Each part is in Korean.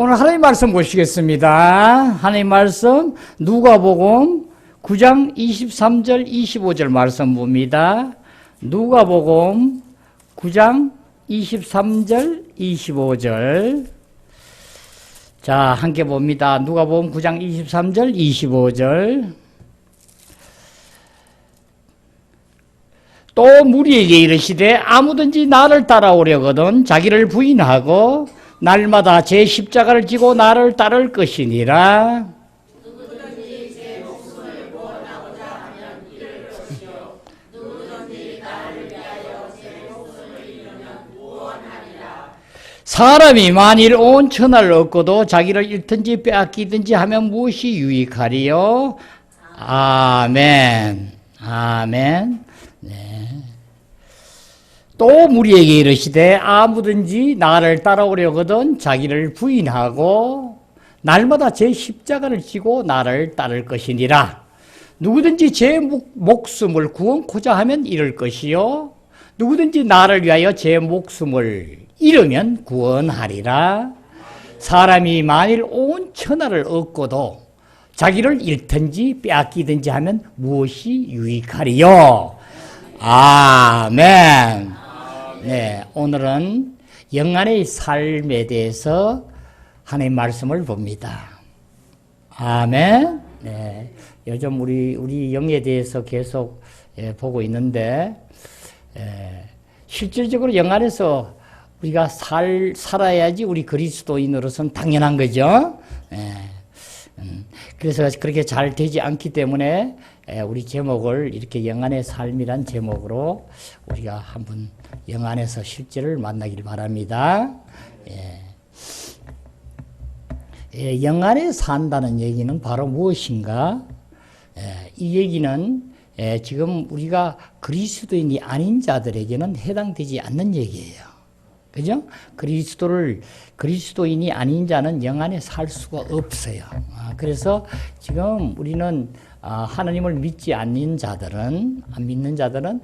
오늘 하나님 말씀 보시겠습니다. 하나님 말씀 누가복음 9장 23절 25절 말씀 봅니다. 누가복음 9장 23절 25절. 자, 함께 봅니다. 누가복음 9장 23절 25절. 또 무리에게 이르시되 아무든지 나를 따라오려거든 자기를 부인하고 날마다 제 십자가를 지고 나를 따를 것이니라. 누구든지 제 목숨을 구원하고자 하면 잃을 것이요 누구든지 나를 위하여 제 목숨을 잃으면 구원하리라. 사람이 만일 온 천하를 얻고도 자기를 잃든지 빼앗기든지 하면 무엇이 유익하리요? 아멘. 아멘. 네. 또 무리에게 이르시되 아무든지 나를 따라오려거든 자기를 부인하고 날마다 제 십자가를 지고 나를 따를 것이니라. 누구든지 제 목숨을 구원코자 하면 잃을 것이요 누구든지 나를 위하여 제 목숨을 잃으면 구원하리라. 사람이 만일 온 천하를 얻고도 자기를 잃든지 빼앗기든지 하면 무엇이 유익하리요? 아멘. 네, 오늘은 영안의 삶에 대해서 하나님의 말씀을 봅니다. 아멘. 네, 요즘 우리 영에 대해서 계속 보고 있는데 실질적으로 영 안에서 우리가 살아야지 우리 그리스도인으로서는 당연한 거죠. 그래서 그렇게 잘 되지 않기 때문에 우리 제목을 이렇게 영안의 삶이란 제목으로 우리가 한번 영안에서 실제를 만나길 바랍니다. 영안에 산다는 얘기는 바로 무엇인가? 이 얘기는 지금 우리가 그리스도인이 아닌 자들에게는 해당되지 않는 얘기예요. 그죠? 그리스도인이 아닌 자는 영안에 살 수가 없어요. 그래서 지금 우리는 하나님을 믿지 않는 자들은, 안 믿는 자들은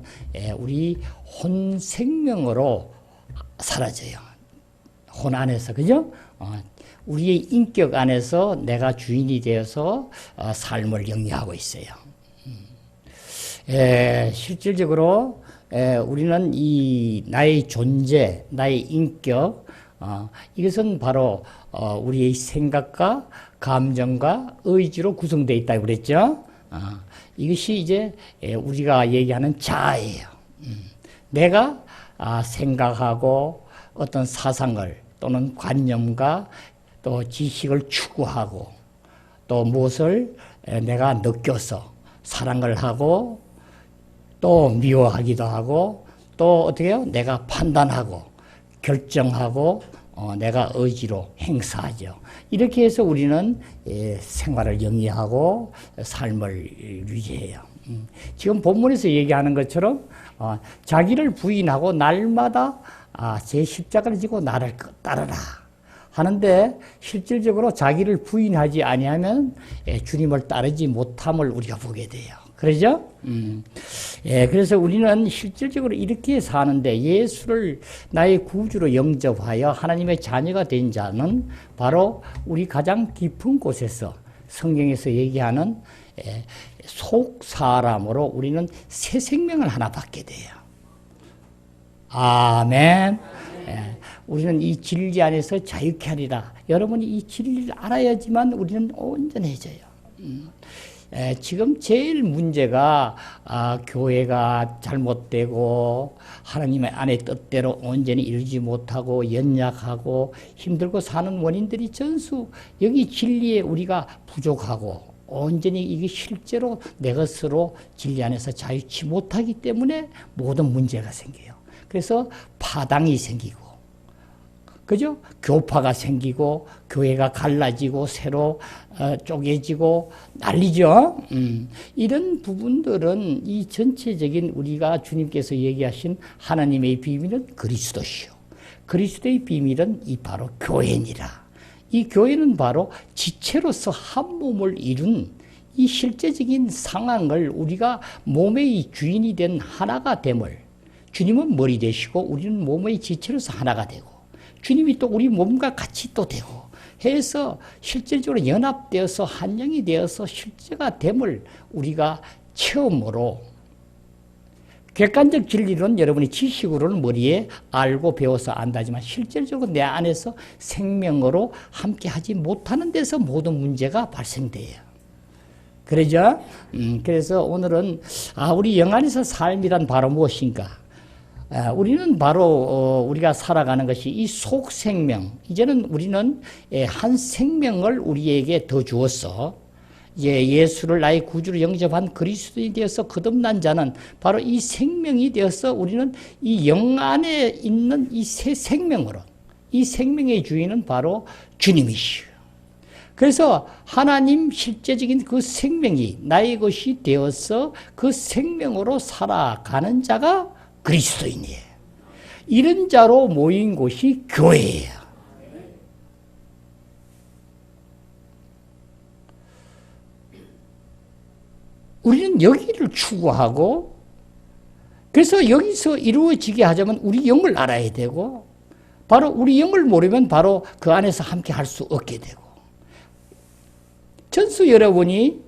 우리 혼 생명으로 사라져요. 혼 안에서, 그죠? 우리의 인격 안에서 내가 주인이 되어서 삶을 영위하고 있어요. 실질적으로 우리는 이 나의 존재, 나의 인격, 이것은 바로 우리의 생각과 감정과 의지로 구성되어 있다고 그랬죠. 이것이 이제 우리가 얘기하는 자아예요. 내가 생각하고 어떤 사상을 또는 관념과 또 지식을 추구하고 또 무엇을 내가 느껴서 사랑을 하고 또 미워하기도 하고 또 어떻게 해요? 내가 판단하고 결정하고 내가 의지로 행사하죠. 이렇게 해서 우리는 생활을 영위하고 삶을 유지해요. 지금 본문에서 얘기하는 것처럼 자기를 부인하고 날마다 제 십자가를 지고 나를 따르라 하는데 실질적으로 자기를 부인하지 아니하면 주님을 따르지 못함을 우리가 보게 돼요. 그러죠? 그래서 우리는 실질적으로 이렇게 사는데 예수를 나의 구주로 영접하여 하나님의 자녀가 된 자는 바로 우리 가장 깊은 곳에서 성경에서 얘기하는 속 사람으로 우리는 새 생명을 하나 받게 돼요. 아멘. 우리는 이 진리 안에서 자유케 하리라. 여러분이 이 진리를 알아야지만 우리는 온전해져요. 지금 제일 문제가 교회가 잘못되고 하나님의 안의 뜻대로 온전히 이루지 못하고 연약하고 힘들고 사는 원인들이 전수 여기 진리에 우리가 부족하고 온전히 이게 실제로 내 것으로 진리 안에서 자유치 못하기 때문에 모든 문제가 생겨요. 그래서 파당이 생기고 그죠? 교파가 생기고 교회가 갈라지고 새로 쪼개지고 난리죠. 이런 부분들은 이 전체적인 우리가 주님께서 얘기하신 하나님의 비밀은 그리스도시요. 그리스도의 비밀은 이 바로 교회니라. 이 교회는 바로 지체로서 한 몸을 이룬 이 실제적인 상황을 우리가 몸의 주인이 된 하나가 됨을 주님은 머리 되시고 우리는 몸의 지체로서 하나가 되고 주님이 또 우리 몸과 같이 또 되고 해서 실질적으로 연합되어서 한영이 되어서 실제가 됨을 우리가 처음으로 객관적 진리로는 여러분이 지식으로는 머리에 알고 배워서 안다지만 실질적으로 내 안에서 생명으로 함께 하지 못하는 데서 모든 문제가 발생돼요. 그러죠? 그래서 오늘은 우리 영안에서 삶이란 바로 무엇인가? 우리는 바로 우리가 살아가는 것이 이 속생명. 이제는 우리는 한 생명을 우리에게 더 주었어. 예수를 나의 구주로 영접한 그리스도인이 되어서 거듭난 자는 바로 이 생명이 되어서 우리는 이 영 안에 있는 이 새 생명으로, 이 생명의 주인은 바로 주님이시오. 그래서 하나님 실제적인 그 생명이 나의 것이 되어서 그 생명으로 살아가는 자가 그리스도인이에요. 이런 자로 모인 곳이 교회예요. 우리는 여기를 추구하고, 그래서 여기서 이루어지게 하자면 우리 영을 알아야 되고, 바로 우리 영을 모르면 바로 그 안에서 함께 할 수 없게 되고, 전수 여러분이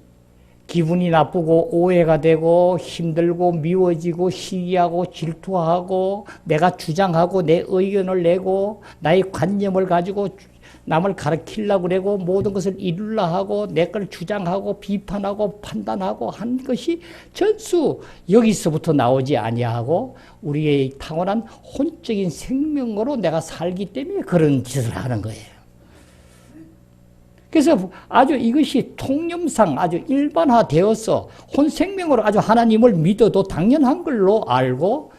기분이 나쁘고 오해가 되고 힘들고 미워지고 시기하고 질투하고 내가 주장하고 내 의견을 내고 나의 관념을 가지고 남을 가르치려고 그러고 모든 것을 이루려 하고 내 걸 주장하고 비판하고 판단하고 한 것이 전수 여기서부터 나오지 아니하고 우리의 타고난 혼적인 생명으로 내가 살기 때문에 그런 짓을 하는 거예요. 그래서 아주 이것이 통념상 아주 일반화되어서 혼생명으로 아주 하나님을 믿어도 당연한 걸로 알고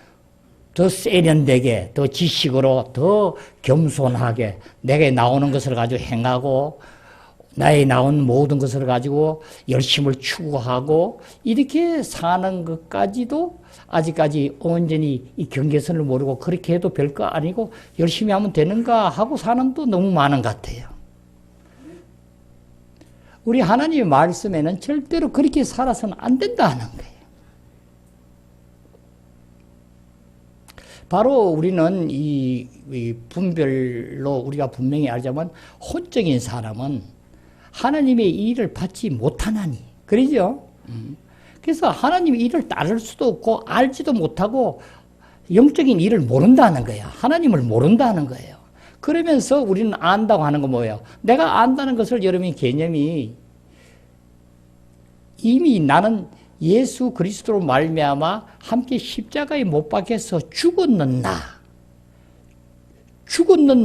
더 세련되게, 더 지식으로, 더 겸손하게 내게 나오는 것을 가지고 행하고 나에 나온 모든 것을 가지고 열심을 추구하고 이렇게 사는 것까지도 아직까지 온전히 이 경계선을 모르고 그렇게 해도 별거 아니고 열심히 하면 되는가 하고 사는 또 너무 많은 것 같아요. 우리 하나님의 말씀에는 절대로 그렇게 살아서는 안 된다는 거예요. 바로 우리는 이 분별로 우리가 분명히 알자면 혼적인 사람은 하나님의 일을 받지 못하나니. 그러죠? 그래서 하나님의 일을 따를 수도 없고 알지도 못하고 영적인 일을 모른다는 거예요. 하나님을 모른다는 거예요. 그러면서 우리는 안다고 하는 건 뭐예요? 내가 안다는 것을 여러분이 개념이 이미 나는 예수 그리스도로 말미암아 함께 십자가에 못 박혀서 죽었는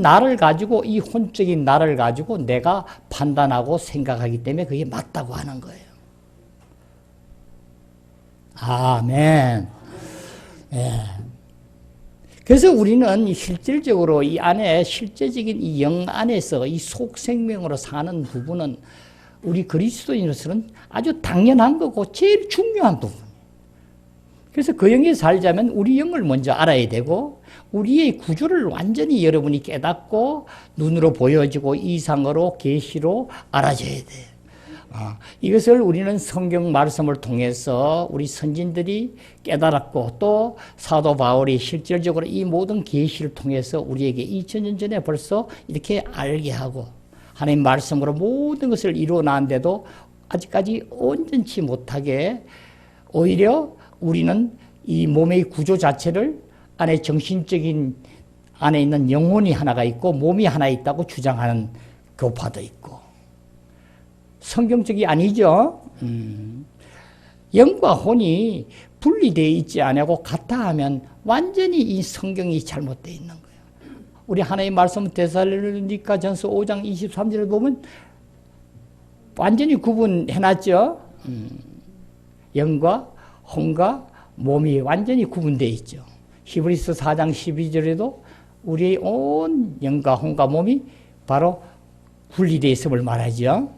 나를 가지고 이 혼적인 나를 가지고 내가 판단하고 생각하기 때문에 그게 맞다고 하는 거예요. 아멘. 예. 그래서 우리는 실질적으로 이 안에 실제적인 이 영 안에서 이 속생명으로 사는 부분은 우리 그리스도인으로서는 아주 당연한 거고 제일 중요한 부분. 그래서 그 영에 살자면 우리 영을 먼저 알아야 되고 우리의 구조를 완전히 여러분이 깨닫고 눈으로 보여지고 이상으로 계시로 알아줘야 돼요. 이것을 우리는 성경 말씀을 통해서 우리 선진들이 깨달았고 또 사도 바울이 실질적으로 이 모든 계시를 통해서 우리에게 2000년 전에 벌써 이렇게 알게 하고 하나님 말씀으로 모든 것을 이루어놨는데도 아직까지 온전치 못하게 오히려 우리는 이 몸의 구조 자체를 안에 정신적인 안에 있는 영혼이 하나가 있고 몸이 하나 있다고 주장하는 교파도 있고 성경적이 아니죠. 영과 혼이 분리되어 있지 않고 같아 하면 완전히 이 성경이 잘못되어 있는 거예요. 우리 하나님 말씀 데살로니가전서 5장 23절을 보면 완전히 구분해놨죠. 영과 혼과 몸이 완전히 구분되어 있죠. 히브리서 4장 12절에도 우리의 온 영과 혼과 몸이 바로 분리되어 있음을 말하죠.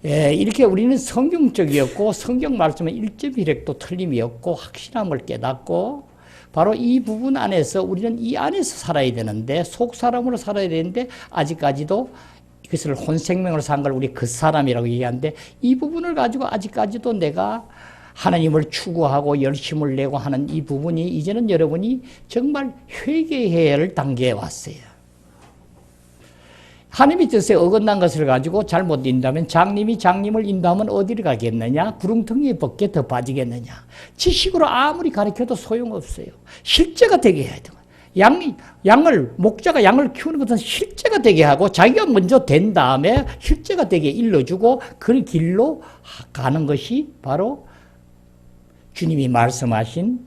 예, 이렇게 우리는 성경적이었고 성경 말씀의 1.1획도 틀림이 없고 확실함을 깨닫고 바로 이 부분 안에서 우리는 이 안에서 살아야 되는데 속 사람으로 살아야 되는데 아직까지도 이것을 혼생명으로 산 걸 우리 그 사람이라고 얘기하는데 이 부분을 가지고 아직까지도 내가 하나님을 추구하고 열심을 내고 하는 이 부분이 이제는 여러분이 정말 회개해야 할 단계에 왔어요. 하나님의 뜻에 어긋난 것을 가지고 잘못 인도하면 장님이 장님을 인도하면 어디를 가겠느냐? 구렁텅이에 벗게 더 빠지겠느냐? 지식으로 아무리 가르쳐도 소용없어요. 실제가 되게 해야 돼요. 목자가 양을 키우는 것은 실제가 되게 하고 자기가 먼저 된 다음에 실제가 되게 일러주고 그 길로 가는 것이 바로 주님이 말씀하신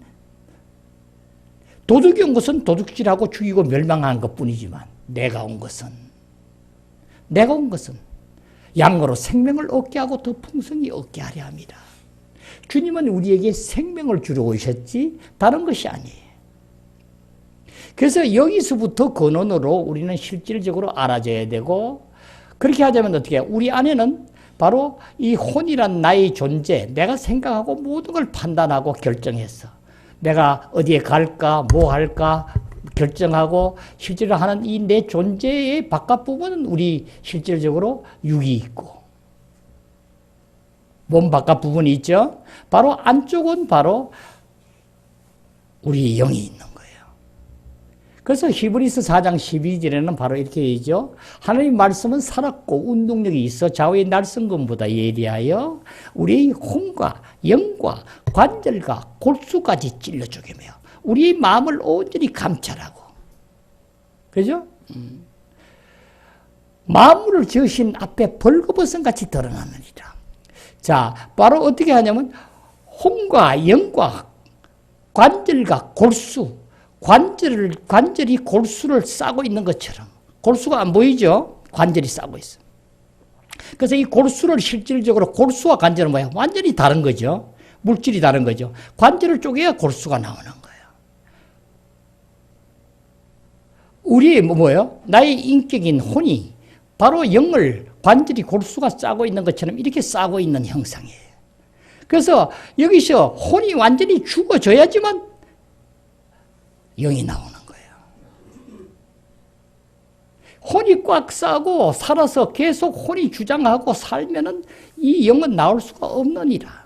도둑이 온 것은 도둑질하고 죽이고 멸망한 것뿐이지만 내가 온 것은 양으로 생명을 얻게 하고 더 풍성히 얻게 하려 합니다. 주님은 우리에게 생명을 주러 오셨지 다른 것이 아니에요. 그래서 여기서부터 근원으로 우리는 실질적으로 알아줘야 되고 그렇게 하자면 어떻게 해요? 우리 안에는 바로 이 혼이란 나의 존재, 내가 생각하고 모든 걸 판단하고 결정했어. 내가 어디에 갈까, 뭐 할까 결정하고 실제로 하는 이 내 존재의 바깥 부분은 우리 실질적으로 육이 있고 몸 바깥 부분이 있죠. 바로 안쪽은 바로 우리 영이 있는 거예요. 그래서 히브리서 4장 12절에는 바로 이렇게 얘기죠. 하나님 말씀은 살았고 운동력이 있어 좌우의 날성근보다 예리하여 우리의 혼과 영과 관절과 골수까지 찔러주게며 우리의 마음을 온전히 감찰하고 그죠? 만물을 지으신 앞에 벌거벗은같이 드러나느니라. 자, 바로 어떻게 하냐면 혼과 영과 관절과 골수 관절이 골수를 싸고 있는 것처럼 골수가 안 보이죠? 관절이 싸고 있어. 그래서 이 골수를 실질적으로 골수와 관절은 뭐야? 완전히 다른 거죠. 물질이 다른 거죠. 관절을 쪼개야 골수가 나오는 거예요. 우리의 뭐예요? 나의 인격인 혼이 바로 영을 관절이 골수가 싸고 있는 것처럼 이렇게 싸고 있는 형상이에요. 그래서 여기서 혼이 완전히 죽어져야지만 영이 나오는 거예요. 혼이 꽉 싸고 살아서 계속 혼이 주장하고 살면은 이 영은 나올 수가 없느니라.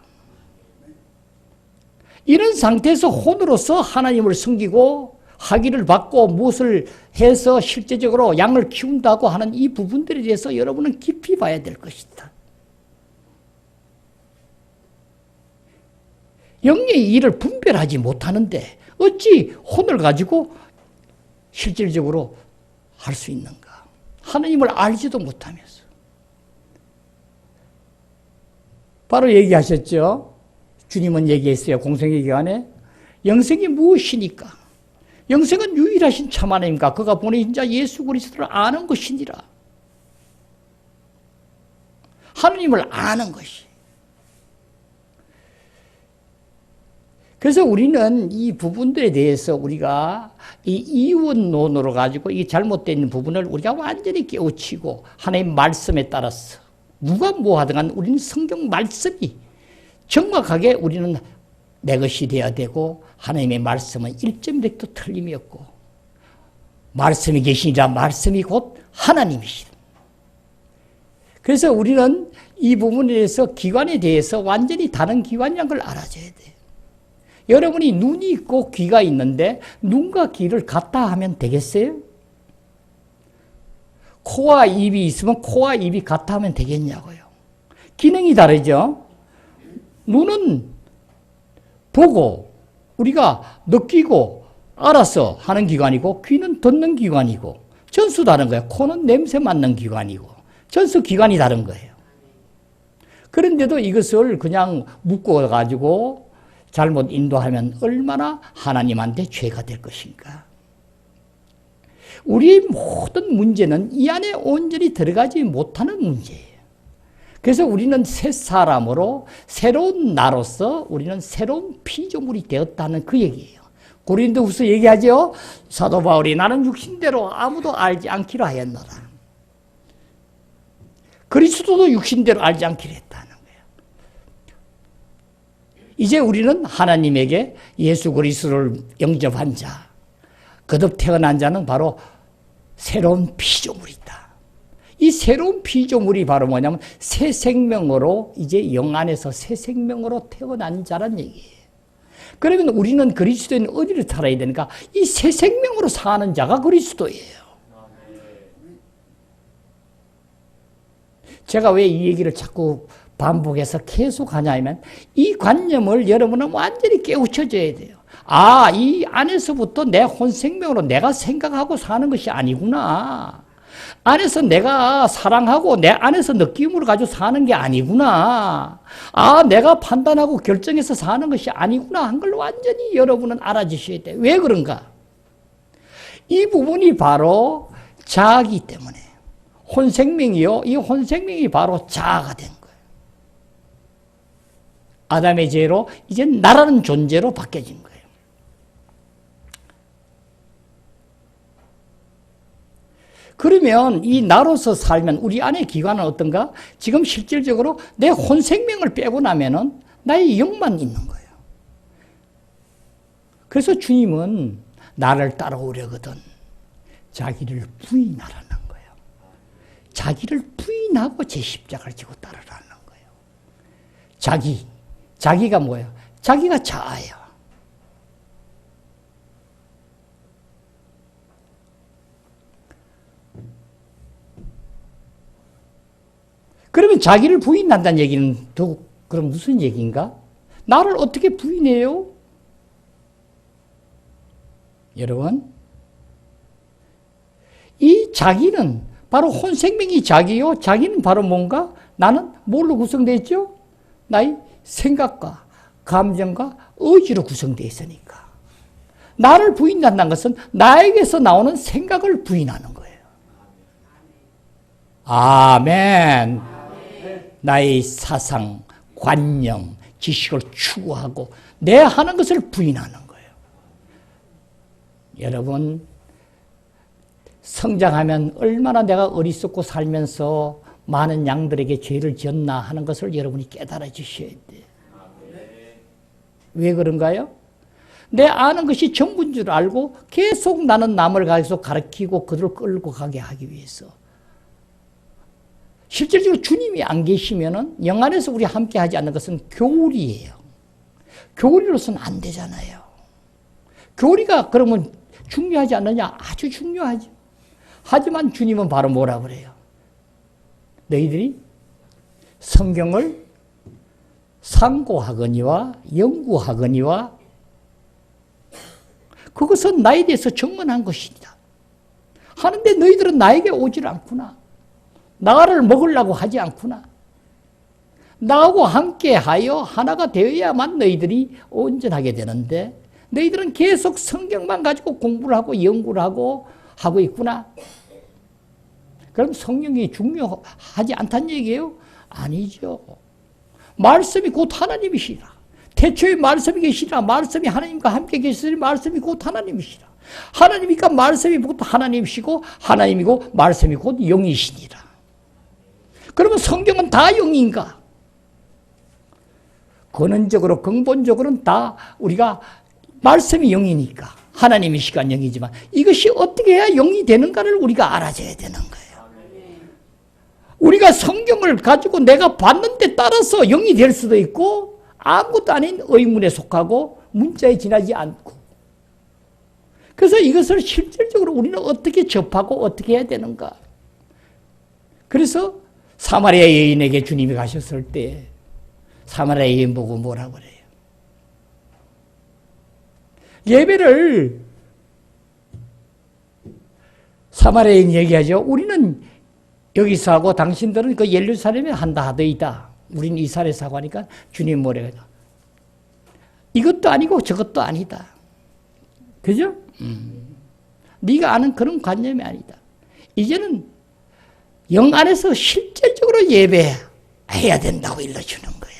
이런 상태에서 혼으로서 하나님을 섬기고 학위를 받고 무엇을 해서 실제적으로 양을 키운다고 하는 이 부분들에 대해서 여러분은 깊이 봐야 될 것이다. 영의 일을 분별하지 못하는데 어찌 혼을 가지고 실질적으로 할 수 있는가? 하나님을 알지도 못하면서. 바로 얘기하셨죠. 주님은 얘기했어요. 공생의 기간에 영생이 무엇이니까? 영생은 유일하신 참 하나님과 그가 보내신 자 예수 그리스도를 아는 것이니라. 하나님을 아는 것이. 그래서 우리는 이 부분들에 대해서 우리가 이 이원론으로 가지고 이 잘못된 부분을 우리가 완전히 깨우치고 하나님 말씀에 따라서 누가 뭐 하든 간 우리는 성경 말씀이 정확하게 우리는 내 것이 되어야 되고 하나님의 말씀은 1.1도 틀림이 없고 말씀이 계시니라 말씀이 곧 하나님이시다. 그래서 우리는 이 부분에 대해서 기관에 대해서 완전히 다른 기관이라는 걸 알아줘야 돼요. 여러분이 눈이 있고 귀가 있는데 눈과 귀를 같다 하면 되겠어요? 코와 입이 있으면 코와 입이 같다 하면 되겠냐고요. 기능이 다르죠? 눈은 보고 우리가 느끼고 알아서 하는 기관이고 귀는 듣는 기관이고 전수 다른 거예요. 코는 냄새 맡는 기관이고 전수 기관이 다른 거예요. 그런데도 이것을 그냥 묶어가지고 잘못 인도하면 얼마나 하나님한테 죄가 될 것인가. 우리의 모든 문제는 이 안에 온전히 들어가지 못하는 문제예요. 그래서 우리는 새 사람으로 새로운 나로서 우리는 새로운 피조물이 되었다는 그 얘기예요. 고린도후서 얘기하죠. 사도 바울이 나는 육신대로 아무도 알지 않기로 하였노라. 그리스도도 육신대로 알지 않기로 했다는 거예요. 이제 우리는 하나님에게 예수 그리스도를 영접한 자, 거듭 태어난 자는 바로 새로운 피조물이다. 이 새로운 피조물이 바로 뭐냐면 새 생명으로 이제 영 안에서 새 생명으로 태어난 자란 얘기예요. 그러면 우리는 그리스도인 어디를 살아야 되는가? 이 새 생명으로 사는 자가 그리스도예요. 제가 왜 이 얘기를 자꾸 반복해서 계속 하냐면 이 관념을 여러분은 완전히 깨우쳐줘야 돼요. 아, 이 안에서부터 내 혼생명으로 내가 생각하고 사는 것이 아니구나. 안에서 내가 사랑하고 내 안에서 느낌으로 가지고 사는 게 아니구나. 아, 내가 판단하고 결정해서 사는 것이 아니구나 한 걸 완전히 여러분은 알아주셔야 돼요. 왜 그런가? 이 부분이 바로 자아이기 때문에. 혼생명이요. 이 혼생명이 바로 자아가 된 거예요. 아담의 죄로 이제 나라는 존재로 바뀌어진 거예요. 그러면 이 나로서 살면 우리 안의 기관은 어떤가? 지금 실질적으로 내 혼생명을 빼고 나면은 나의 영만 있는 거예요. 그래서 주님은 나를 따라오려거든 자기를 부인하라는 거예요. 자기를 부인하고 제 십자가를 지고 따르라는 거예요. 자기가 뭐예요? 자기가 자아예요. 그러면 자기를 부인한다는 얘기는 또 그럼 무슨 얘기인가? 나를 어떻게 부인해요? 여러분, 이 자기는 바로 혼생명이 자기요. 자기는 바로 뭔가? 나는 뭘로 구성되어 있죠? 나의 생각과 감정과 의지로 구성되어 있으니까. 나를 부인한다는 것은 나에게서 나오는 생각을 부인하는 거예요. 아멘. 나의 사상, 관념, 지식을 추구하고 내 하는 것을 부인하는 거예요. 여러분, 성장하면 얼마나 내가 어리석고 살면서 많은 양들에게 죄를 지었나 하는 것을 여러분이 깨달아 주셔야 돼요. 왜 그런가요? 내 아는 것이 전부인 줄 알고 계속 나는 남을 계속 가르치고 그들을 끌고 가게 하기 위해서. 실질적으로 주님이 안 계시면은 영 안에서 우리 함께 하지 않는 것은 교리예요. 교리로서는 안 되잖아요. 교리가 그러면 중요하지 않느냐? 아주 중요하죠. 하지만 주님은 바로 뭐라 그래요? 너희들이 성경을 상고하거니와 연구하거니와 그것은 나에 대해서 증언한 것이다. 하는데 너희들은 나에게 오질 않구나. 나를 먹으려고 하지 않구나. 나하고 함께하여 하나가 되어야만 너희들이 온전하게 되는데 너희들은 계속 성경만 가지고 공부를 하고 연구를 하고 있구나. 그럼 성경이 중요하지 않다는 얘기예요? 아니죠. 말씀이 곧 하나님이시라. 태초에 말씀이 계시라. 말씀이 하나님과 함께 계시니 말씀이 곧 하나님이시라. 하나님이니까 말씀이 곧 하나님이시고 하나님이고 말씀이 곧 영이시니라. 그러면 성경은 다 영인가? 근원적으로 근본적으로는 다 우리가 말씀이 영이니까 하나님이 시간 영이지만 이것이 어떻게 해야 영이 되는가를 우리가 알아줘야 되는 거예요. 우리가 성경을 가지고 내가 봤는데 따라서 영이 될 수도 있고 아무것도 아닌 의문에 속하고 문자에 지나지 않고 그래서 이것을 실질적으로 우리는 어떻게 접하고 어떻게 해야 되는가. 그래서 사마리아 여인에게 주님이 가셨을 때 사마리아 여인 보고 뭐라고 그래요? 예배를 사마리아 여인 얘기하죠. 우리는 여기서 하고 당신들은 그 예루살렘에 한다 하더이다. 우리는 이스라엘에서 하고 하니까 주님 뭐래요? 이것도 아니고 저것도 아니다. 그죠? 네가 아는 그런 관념이 아니다. 이제는 영 안에서 실질적으로 예배해야 된다고 일러주는 거야.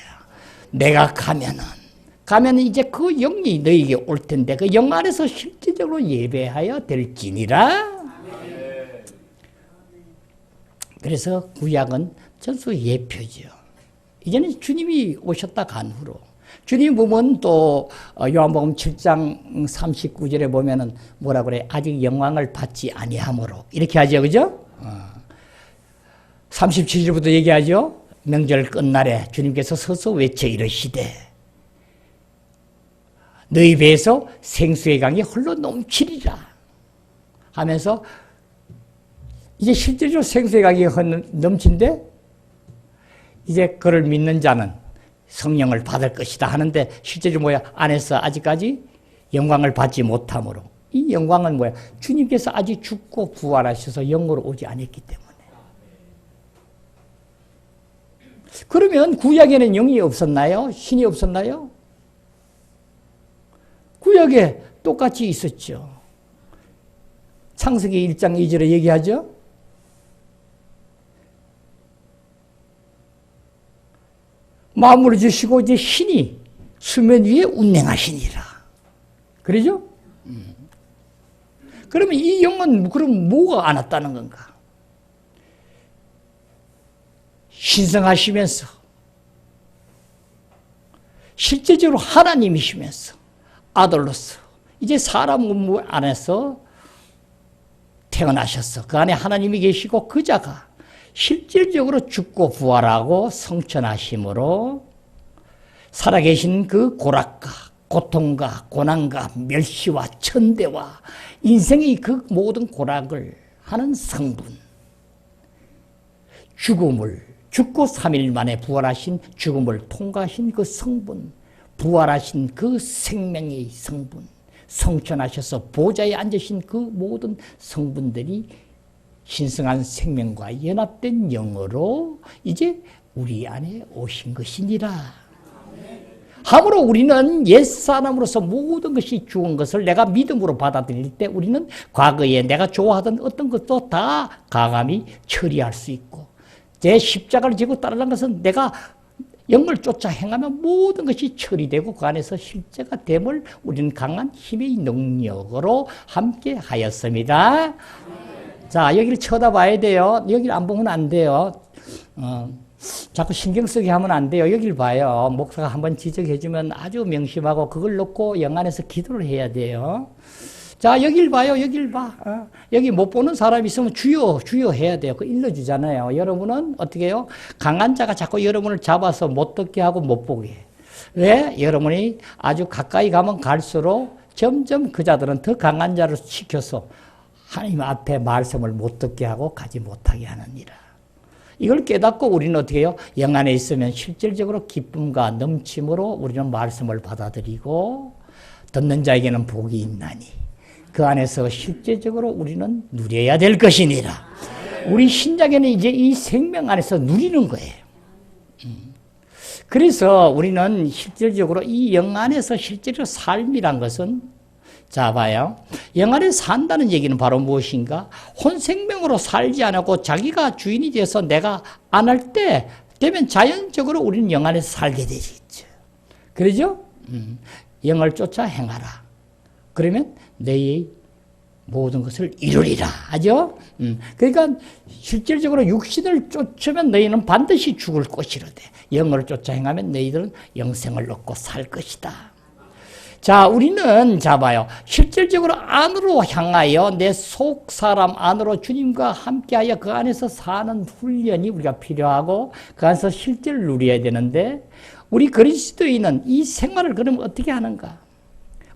내가 가면은 이제 그 영이 너에게 올 텐데 그 영 안에서 실질적으로 예배하여 될지니라. 그래서 구약은 전부 예표죠. 이제는 주님이 오셨다 간 후로 주님 보면 또 요한복음 7장 39절에 보면은 뭐라 그래? 아직 영광을 받지 아니하므로 이렇게 하죠, 그죠? 37절부터 얘기하죠. 명절 끝날에 주님께서 서서 외쳐 이르시되 너희 배에서 생수의 강이 흘러 넘치리라 하면서 이제 실제로 생수의 강이 넘친데 이제 그를 믿는 자는 성령을 받을 것이다 하는데 실제로 뭐야? 안에서 아직까지 영광을 받지 못함으로. 이 영광은 뭐야? 주님께서 아직 죽고 부활하셔서 영으로 오지 않았기 때문에. 그러면 구약에는 영이 없었나요? 신이 없었나요? 구약에 똑같이 있었죠. 창세기 1장 2절에 얘기하죠. 마음을 주시고 이제 신이 수면 위에 운행하시니라. 그러죠? 그러면 이 영은 그럼 뭐가 안 왔다는 건가? 신성하시면서 실제적으로 하나님이시면서 아들로서 이제 사람 몸 안에서 태어나셨어. 그 안에 하나님이 계시고 그자가 실질적으로 죽고 부활하고 성천하심으로 살아계신 그 고락과 고통과 고난과 멸시와 천대와 인생의 그 모든 고락을 하는 성분, 죽음을 죽고 3일 만에 부활하신 죽음을 통과하신 그 성분, 부활하신 그 생명의 성분, 성천하셔서 보좌에 앉으신 그 모든 성분들이 신성한 생명과 연합된 영으로 이제 우리 안에 오신 것이니라. 함으로 우리는 옛사람으로서 모든 것이 죽은 것을 내가 믿음으로 받아들일 때 우리는 과거에 내가 좋아하던 어떤 것도 다 과감히 처리할 수 있고 제 십자가를 지고 따르는 것은 내가 영을 쫓아 행하면 모든 것이 처리되고 그 안에서 실제가 됨을 우리는 강한 힘의 능력으로 함께 하였습니다. 자, 여기를 쳐다봐야 돼요. 여기를 안 보면 안 돼요. 자꾸 신경 쓰게 하면 안 돼요. 여기를 봐요. 목사가 한번 지적해주면 아주 명심하고 그걸 놓고 영 안에서 기도를 해야 돼요. 자, 여길 봐요. 여길 봐. 여기 못 보는 사람이 있으면 주여, 주여 해야 돼요. 그거 일러주잖아요. 여러분은 어떻게 해요? 강한 자가 자꾸 여러분을 잡아서 못 듣게 하고 못 보게 해요. 왜? 여러분이 아주 가까이 가면 갈수록 점점 그 자들은 더 강한 자를 시켜서 하나님 앞에 말씀을 못 듣게 하고 가지 못하게 하느니라. 이걸 깨닫고 우리는 어떻게 해요? 영 안에 있으면 실질적으로 기쁨과 넘침으로 우리는 말씀을 받아들이고 듣는 자에게는 복이 있나니 그 안에서 실제적으로 우리는 누려야 될 것이니라. 우리 신자에는 이제 이 생명 안에서 누리는 거예요. 그래서 우리는 실질적으로 이 영 안에서 실제로 삶이란 것은 자 봐요. 영 안에 산다는 얘기는 바로 무엇인가? 혼생명으로 살지 않고 자기가 주인이 돼서 내가 안 할 때 되면 자연적으로 우리는 영 안에서 살게 되겠죠. 그러죠? 영을 쫓아 행하라. 그러면 너의 모든 것을 이루리라 하죠. 그러니까 실질적으로 육신을 쫓으면 너희는 반드시 죽을 것이로되 영을 쫓아 행하면 너희들은 영생을 얻고 살 것이다. 자, 우리는 자 봐요. 실질적으로 안으로 향하여 내 속 사람 안으로 주님과 함께하여 그 안에서 사는 훈련이 우리가 필요하고 그 안에서 실제로 누려야 되는데 우리 그리스도인은 이 생활을 그럼 어떻게 하는가?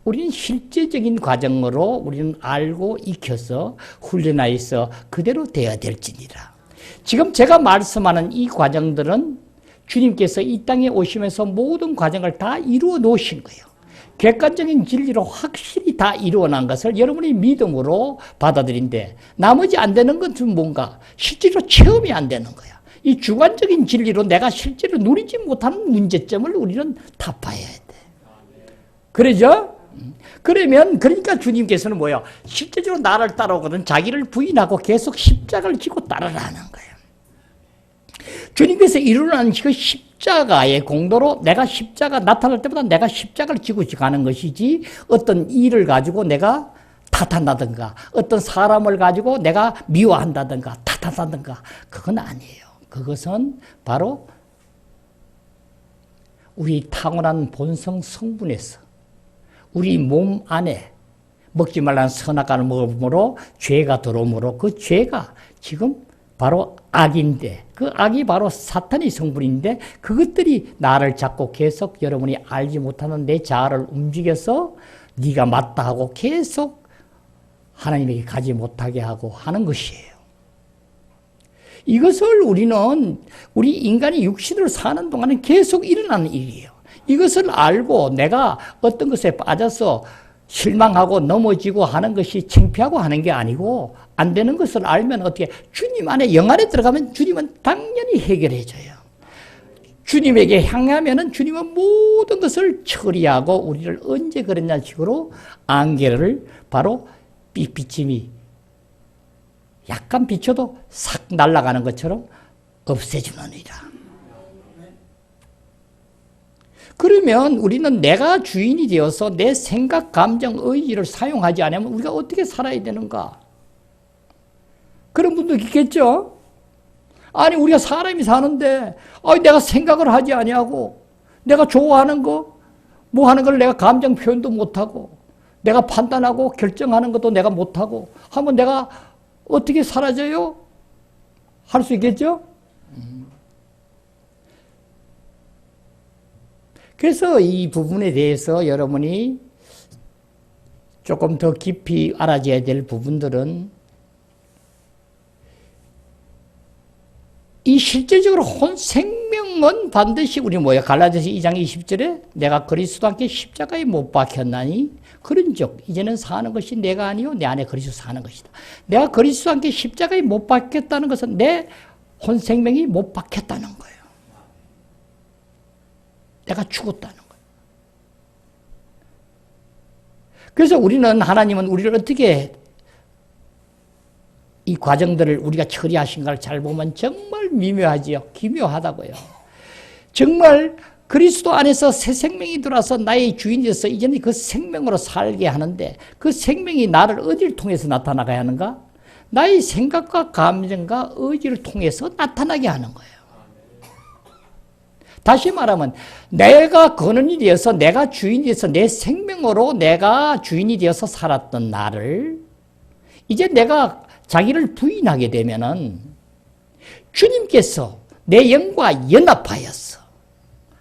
우리는 실제적인 과정으로 우리는 알고 익혀서 훈련하여서 그대로 되어야 될지니라. 지금 제가 말씀하는 이 과정들은 주님께서 이 땅에 오시면서 모든 과정을 다 이루어 놓으신 거예요. 객관적인 진리로 확실히 다 이루어 난 것을 여러분이 믿음으로 받아들인데 나머지 안 되는 것은 뭔가 실제로 체험이 안 되는 거야. 이 주관적인 진리로 내가 실제로 누리지 못하는 문제점을 우리는 타파해야 돼. 그러죠? 그러면 그러니까 주님께서는 뭐예요? 실제적으로 나를 따라오거든 자기를 부인하고 계속 십자가를 지고 따르라는 거예요. 주님께서 이루는 그 십자가의 공로로 내가 십자가 나타날 때마다 내가 십자가를 지고 가는 것이지 어떤 일을 가지고 내가 탓한다든가 어떤 사람을 가지고 내가 미워한다든가 탓한다든가 그건 아니에요. 그것은 바로 우리 타고난 본성 성분에서 우리 몸 안에 먹지 말라는 선악과를 먹음으로 죄가 들어오므로 그 죄가 지금 바로 악인데 그 악이 바로 사탄의 성분인데 그것들이 나를 자꾸 계속 여러분이 알지 못하는 내 자아를 움직여서 네가 맞다 하고 계속 하나님에게 가지 못하게 하고 하는 것이에요. 이것을 우리 인간이 육신으로 사는 동안은 계속 일어나는 일이에요. 이것을 알고 내가 어떤 것에 빠져서 실망하고 넘어지고 하는 것이 창피하고 하는 게 아니고, 안 되는 것을 알면 어떻게, 주님 안에, 영 안에 들어가면 주님은 당연히 해결해줘요. 주님에게 향하면은 주님은 모든 것을 처리하고, 우리를 언제 그랬냐 식으로 안개를 바로 빛비침이 약간 비춰도 싹 날아가는 것처럼 없애주느니라. 그러면 우리는 내가 주인이 되어서 내 생각, 감정, 의지를 사용하지 않으면 우리가 어떻게 살아야 되는가? 그런 분도 있겠죠? 아니, 우리가 사람이 사는데, 내가 생각을 하지 아니하고, 내가 좋아하는 거, 뭐 하는 걸 내가 감정 표현도 못하고, 내가 판단하고 결정하는 것도 내가 못하고, 하면 내가 어떻게 사라져요? 할 수 있겠죠? 그래서 이 부분에 대해서 여러분이 조금 더 깊이 알아줘야 될 부분들은, 이 실질적으로 혼 생명은 반드시 우리 갈라디아서 2장 20절에 내가 그리스도와 함께 십자가에 못 박혔나니 그런즉 이제는 사는 것이 내가 아니요 내 안에 그리스도 사는 것이다. 내가 그리스도와 함께 십자가에 못 박혔다는 것은 내 혼 생명이 못 박혔다는 거예요. 내가 죽었다는 거예요. 그래서 하나님은 우리를 어떻게 이 과정들을 우리가 처리하신가를 잘 보면 정말 미묘하지요. 기묘하다고요. 정말 그리스도 안에서 새 생명이 들어와서 나의 주인이 돼서 이제는 그 생명으로 살게 하는데, 그 생명이 나를 어디를 통해서 나타나게 하는가? 나의 생각과 감정과 의지를 통해서 나타나게 하는 거예요. 다시 말하면 내가 근원이 되어서, 내가 주인이 되어서, 내 생명으로 내가 주인이 되어서 살았던 나를 이제 내가 자기를 부인하게 되면은 주님께서 내 영과 연합하였어.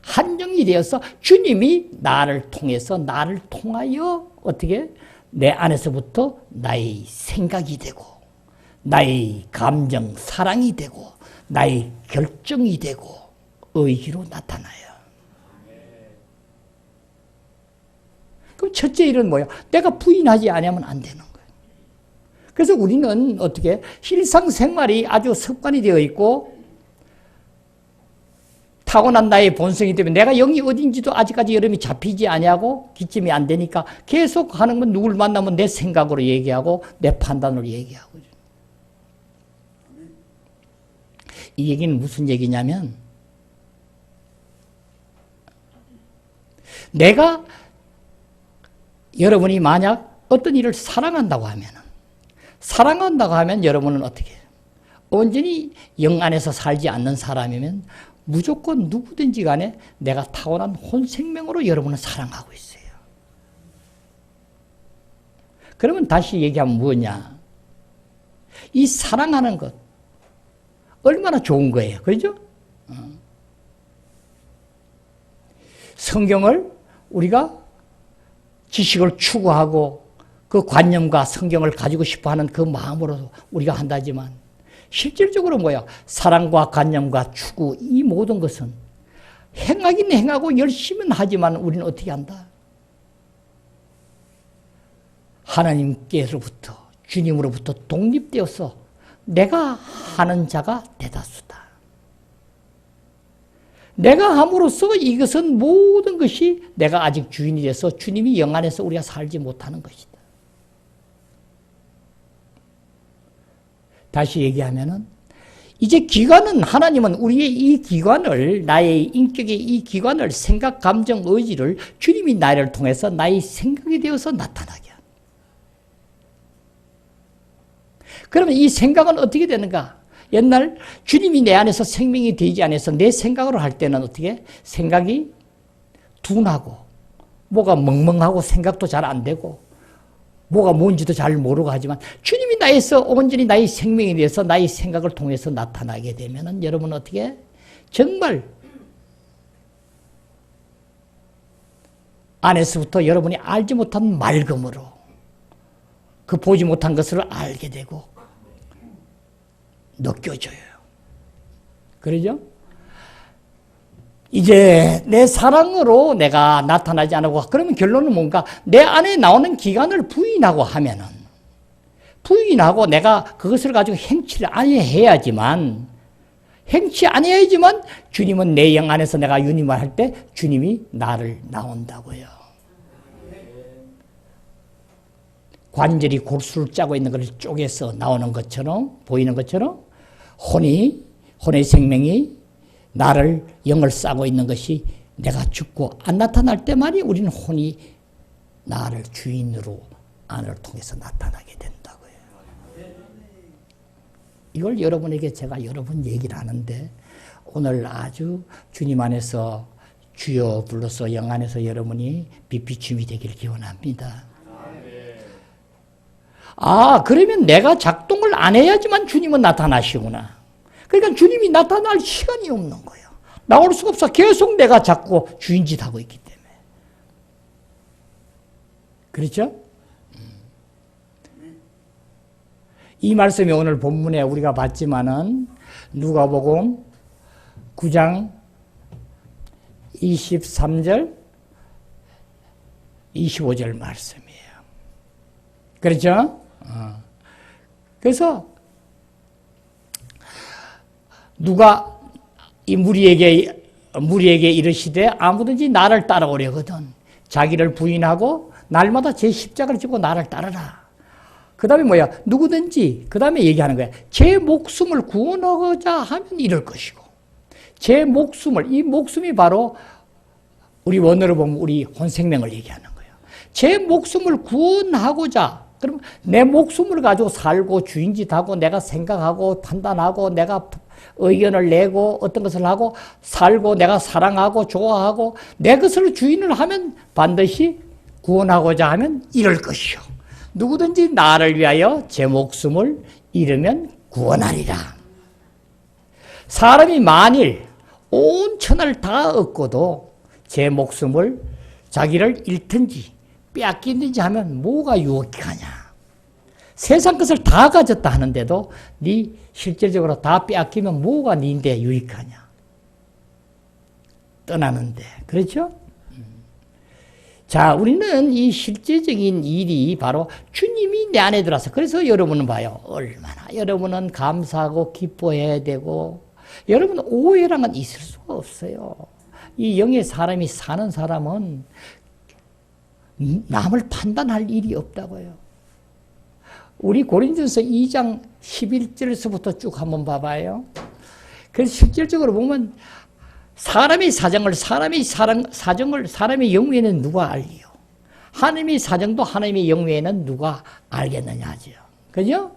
한정이 되어서 주님이 나를 통해서, 나를 통하여 어떻게 내 안에서부터 나의 생각이 되고, 나의 감정, 사랑이 되고, 나의 결정이 되고, 의지로 나타나요. 그럼 첫째 일은 뭐야? 내가 부인하지 않으면 안 되는 거예요. 그래서 우리는 어떻게 일상생활이 아주 습관이 되어 있고, 타고난 나의 본성이 때문에 내가 영이 어딘지도 아직까지 여름이 잡히지 아니하고 기침이 안 되니까 계속 하는 건, 누굴 만나면 내 생각으로 얘기하고 내 판단으로 얘기하고. 이 얘기는 무슨 얘기냐면, 내가, 여러분이 만약 어떤 일을 사랑한다고 하면 여러분은 어떻게 해요? 온전히 영 안에서 살지 않는 사람이면 무조건 누구든지 간에 내가 타고난 혼 생명으로 여러분은 사랑하고 있어요. 그러면 다시 얘기하면 뭐냐? 이 사랑하는 것 얼마나 좋은 거예요. 그렇죠? 성경을 우리가 지식을 추구하고 그 관념과 성경을 가지고 싶어하는 그 마음으로 우리가 한다지만, 실질적으로 뭐야? 사랑과 관념과 추구, 이 모든 것은 행하긴 행하고 열심히는 하지만 우리는 어떻게 한다? 하나님께로부터, 주님으로부터 독립되어서 내가 하는 자가 대다수다. 내가 함으로써 이것은 모든 것이 내가 아직 주인이 돼서 주님이 영 안에서 우리가 살지 못하는 것이다. 다시 얘기하면은, 이제 기관은, 하나님은 우리의 이 기관을, 나의 인격의 이 기관을, 생각, 감정, 의지를 주님이 나를 통해서 나의 생각이 되어서 나타나게 합니다. 그러면 이 생각은 어떻게 되는가? 옛날 주님이 내 안에서 생명이 되지 않아서 내 생각으로 할 때는 어떻게? 생각이 둔하고, 뭐가 멍멍하고 생각도 잘 안 되고, 뭐가 뭔지도 잘 모르고 하지만, 주님이 나에서 온전히 나의 생명이 돼서 나의 생각을 통해서 나타나게 되면은 여러분 어떻게? 정말 안에서부터 여러분이 알지 못한 맑음으로 그 보지 못한 것을 알게 되고 느껴져요. 그러죠? 이제 내 사랑으로 내가 나타나지 않고, 그러면 결론은 뭔가? 내 안에 나오는 기관을 부인하고 하면은, 부인하고 내가 그것을 가지고 행치를 아니해야지만, 주님은 내 영 안에서 내가 유님을 할 때 주님이 나를 나온다고요. 관절이 골수를 짜고 있는 것을 쪼개서 나오는 것처럼, 보이는 것처럼 혼의 생명이 나를 영을 싸고 있는 것이 내가 죽고 안 나타날 때만이 우리는 혼이 나를 주인으로 안을 통해서 나타나게 된다고요. 이걸 여러분에게 제가 여러 번 얘기를 하는데 오늘 아주 주님 안에서 주여 불러서 영 안에서 여러분이 빛비춤이 되기를 기원합니다. 그러면 내가 작동을 안 해야지만 주님은 나타나시구나. 그러니까 주님이 나타날 시간이 없는 거예요. 나올 수가 없어. 계속 내가 자꾸 주인짓 하고 있기 때문에. 그렇죠? 이 말씀이 오늘 본문에 우리가 봤지만은 누가복음 9장 23절 25절 말씀이에요. 그렇죠? 그래서 누가 이 무리에게 이르시되 아무든지 나를 따라오려거든 자기를 부인하고 날마다 제 십자가를 지고 나를 따르라. 그 다음에 뭐야? 누구든지 그 다음에 얘기하는 거야. 제 목숨을 구원하고자 하면 이럴 것이고 제 목숨을, 이 목숨이 바로 우리 원어로 보면 우리 혼생명을 얘기하는 거예요. 제 목숨을 구원하고자, 그럼 내 목숨을 가지고 살고 주인짓하고 내가 생각하고 판단하고 내가 의견을 내고 어떤 것을 하고 살고 내가 사랑하고 좋아하고 내 것을 주인을 하면 반드시 구원하고자 하면 이럴 것이요. 누구든지 나를 위하여 제 목숨을 잃으면 구원하리라. 사람이 만일 온 천하를 다 얻고도 제 목숨을 자기를 잃든지 빼앗기든지 하면 뭐가 유익하냐. 세상 것을 다 가졌다 하는데도 네 실질적으로 다 빼앗기면 뭐가 네인데 유익하냐. 떠나는데. 그렇죠? 자, 우리는 이 실제적인 일이 바로 주님이 내 안에 들어와서, 그래서 여러분은 봐요. 얼마나 여러분은 감사하고 기뻐해야 되고, 여러분 오해랑은 있을 수가 없어요. 이 영의 사람이 사는 사람은 남을 판단할 일이 없다고요. 우리 고린도전서 2장 11절에서부터 쭉 한번 봐봐요. 그래서 실질적으로 보면 사람의 사정을, 사람의 영외에는 누가 알리요? 하나님의 사정도 하나님의 영외에는 누가 알겠느냐 하죠. 그죠?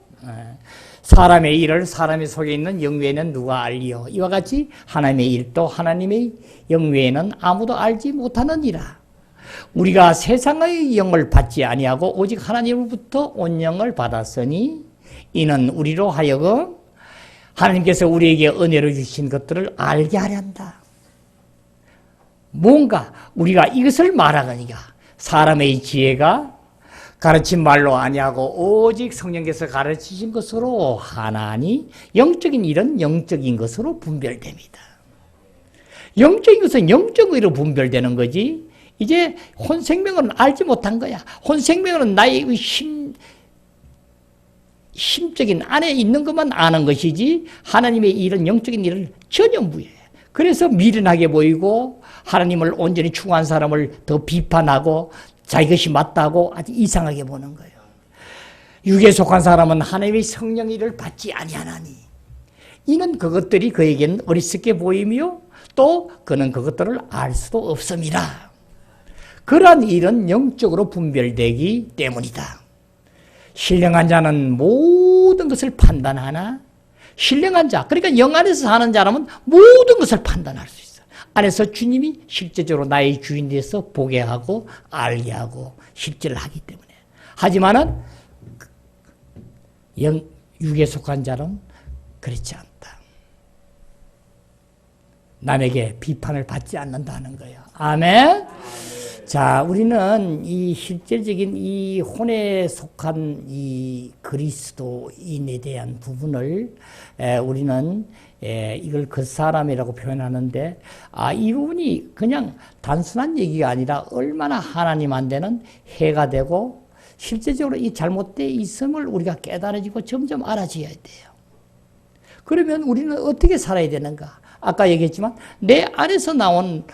사람의 일을 사람의 속에 있는 영외에는 누가 알리요? 이와 같이 하나님의 일도 하나님의 영외에는 아무도 알지 못하느니라. 우리가 세상의 영을 받지 아니하고 오직 하나님으로부터 온 영을 받았으니 이는 우리로 하여금 하나님께서 우리에게 은혜로 주신 것들을 알게 하려 한다. 뭔가 우리가 이것을 말하거니와 사람의 지혜가 가르친 말로 아니하고 오직 성령께서 가르치신 것으로 하나니 영적인 일은 영적인 것으로 분별됩니다. 영적인 것은 영적으로 분별되는 거지. 이제 혼생명은 알지 못한 거야. 혼생명은 나의 심적인 안에 있는 것만 아는 것이지 하나님의 일은 영적인 일을 전혀 무해해. 그래서 미련하게 보이고 하나님을 온전히 추구한 사람을 더 비판하고 자기 것이 맞다고 아주 이상하게 보는 거예요. 육에 속한 사람은 하나님의 성령 일을 받지 아니하나니 이는 그것들이 그에게는 어리석게 보이며 또 그는 그것들을 알 수도 없습니다. 그러한 일은 영적으로 분별되기 때문이다. 신령한 자는 모든 것을 판단하나 신령한 자, 그러니까 영 안에서 사는 자라면 모든 것을 판단할 수 있어. 안에서 주님이 실제적으로 나의 주인 돼서 보게 하고 알게 하고 실제를 하기 때문에. 하지만은 육에 속한 자는 그렇지 않다. 남에게 비판을 받지 않는다는 거예요. 아멘. 자, 우리는 이 실질적인 이 혼에 속한 이 그리스도인에 대한 부분을 우리는 이걸 그 사람이라고 표현하는데, 이 부분이 그냥 단순한 얘기가 아니라 얼마나 하나님한테는 해가 되고 실제적으로 이 잘못되어 있음을 우리가 깨달아지고 점점 알아져야 돼요. 그러면 우리는 어떻게 살아야 되는가? 아까 얘기했지만 내 안에서 나온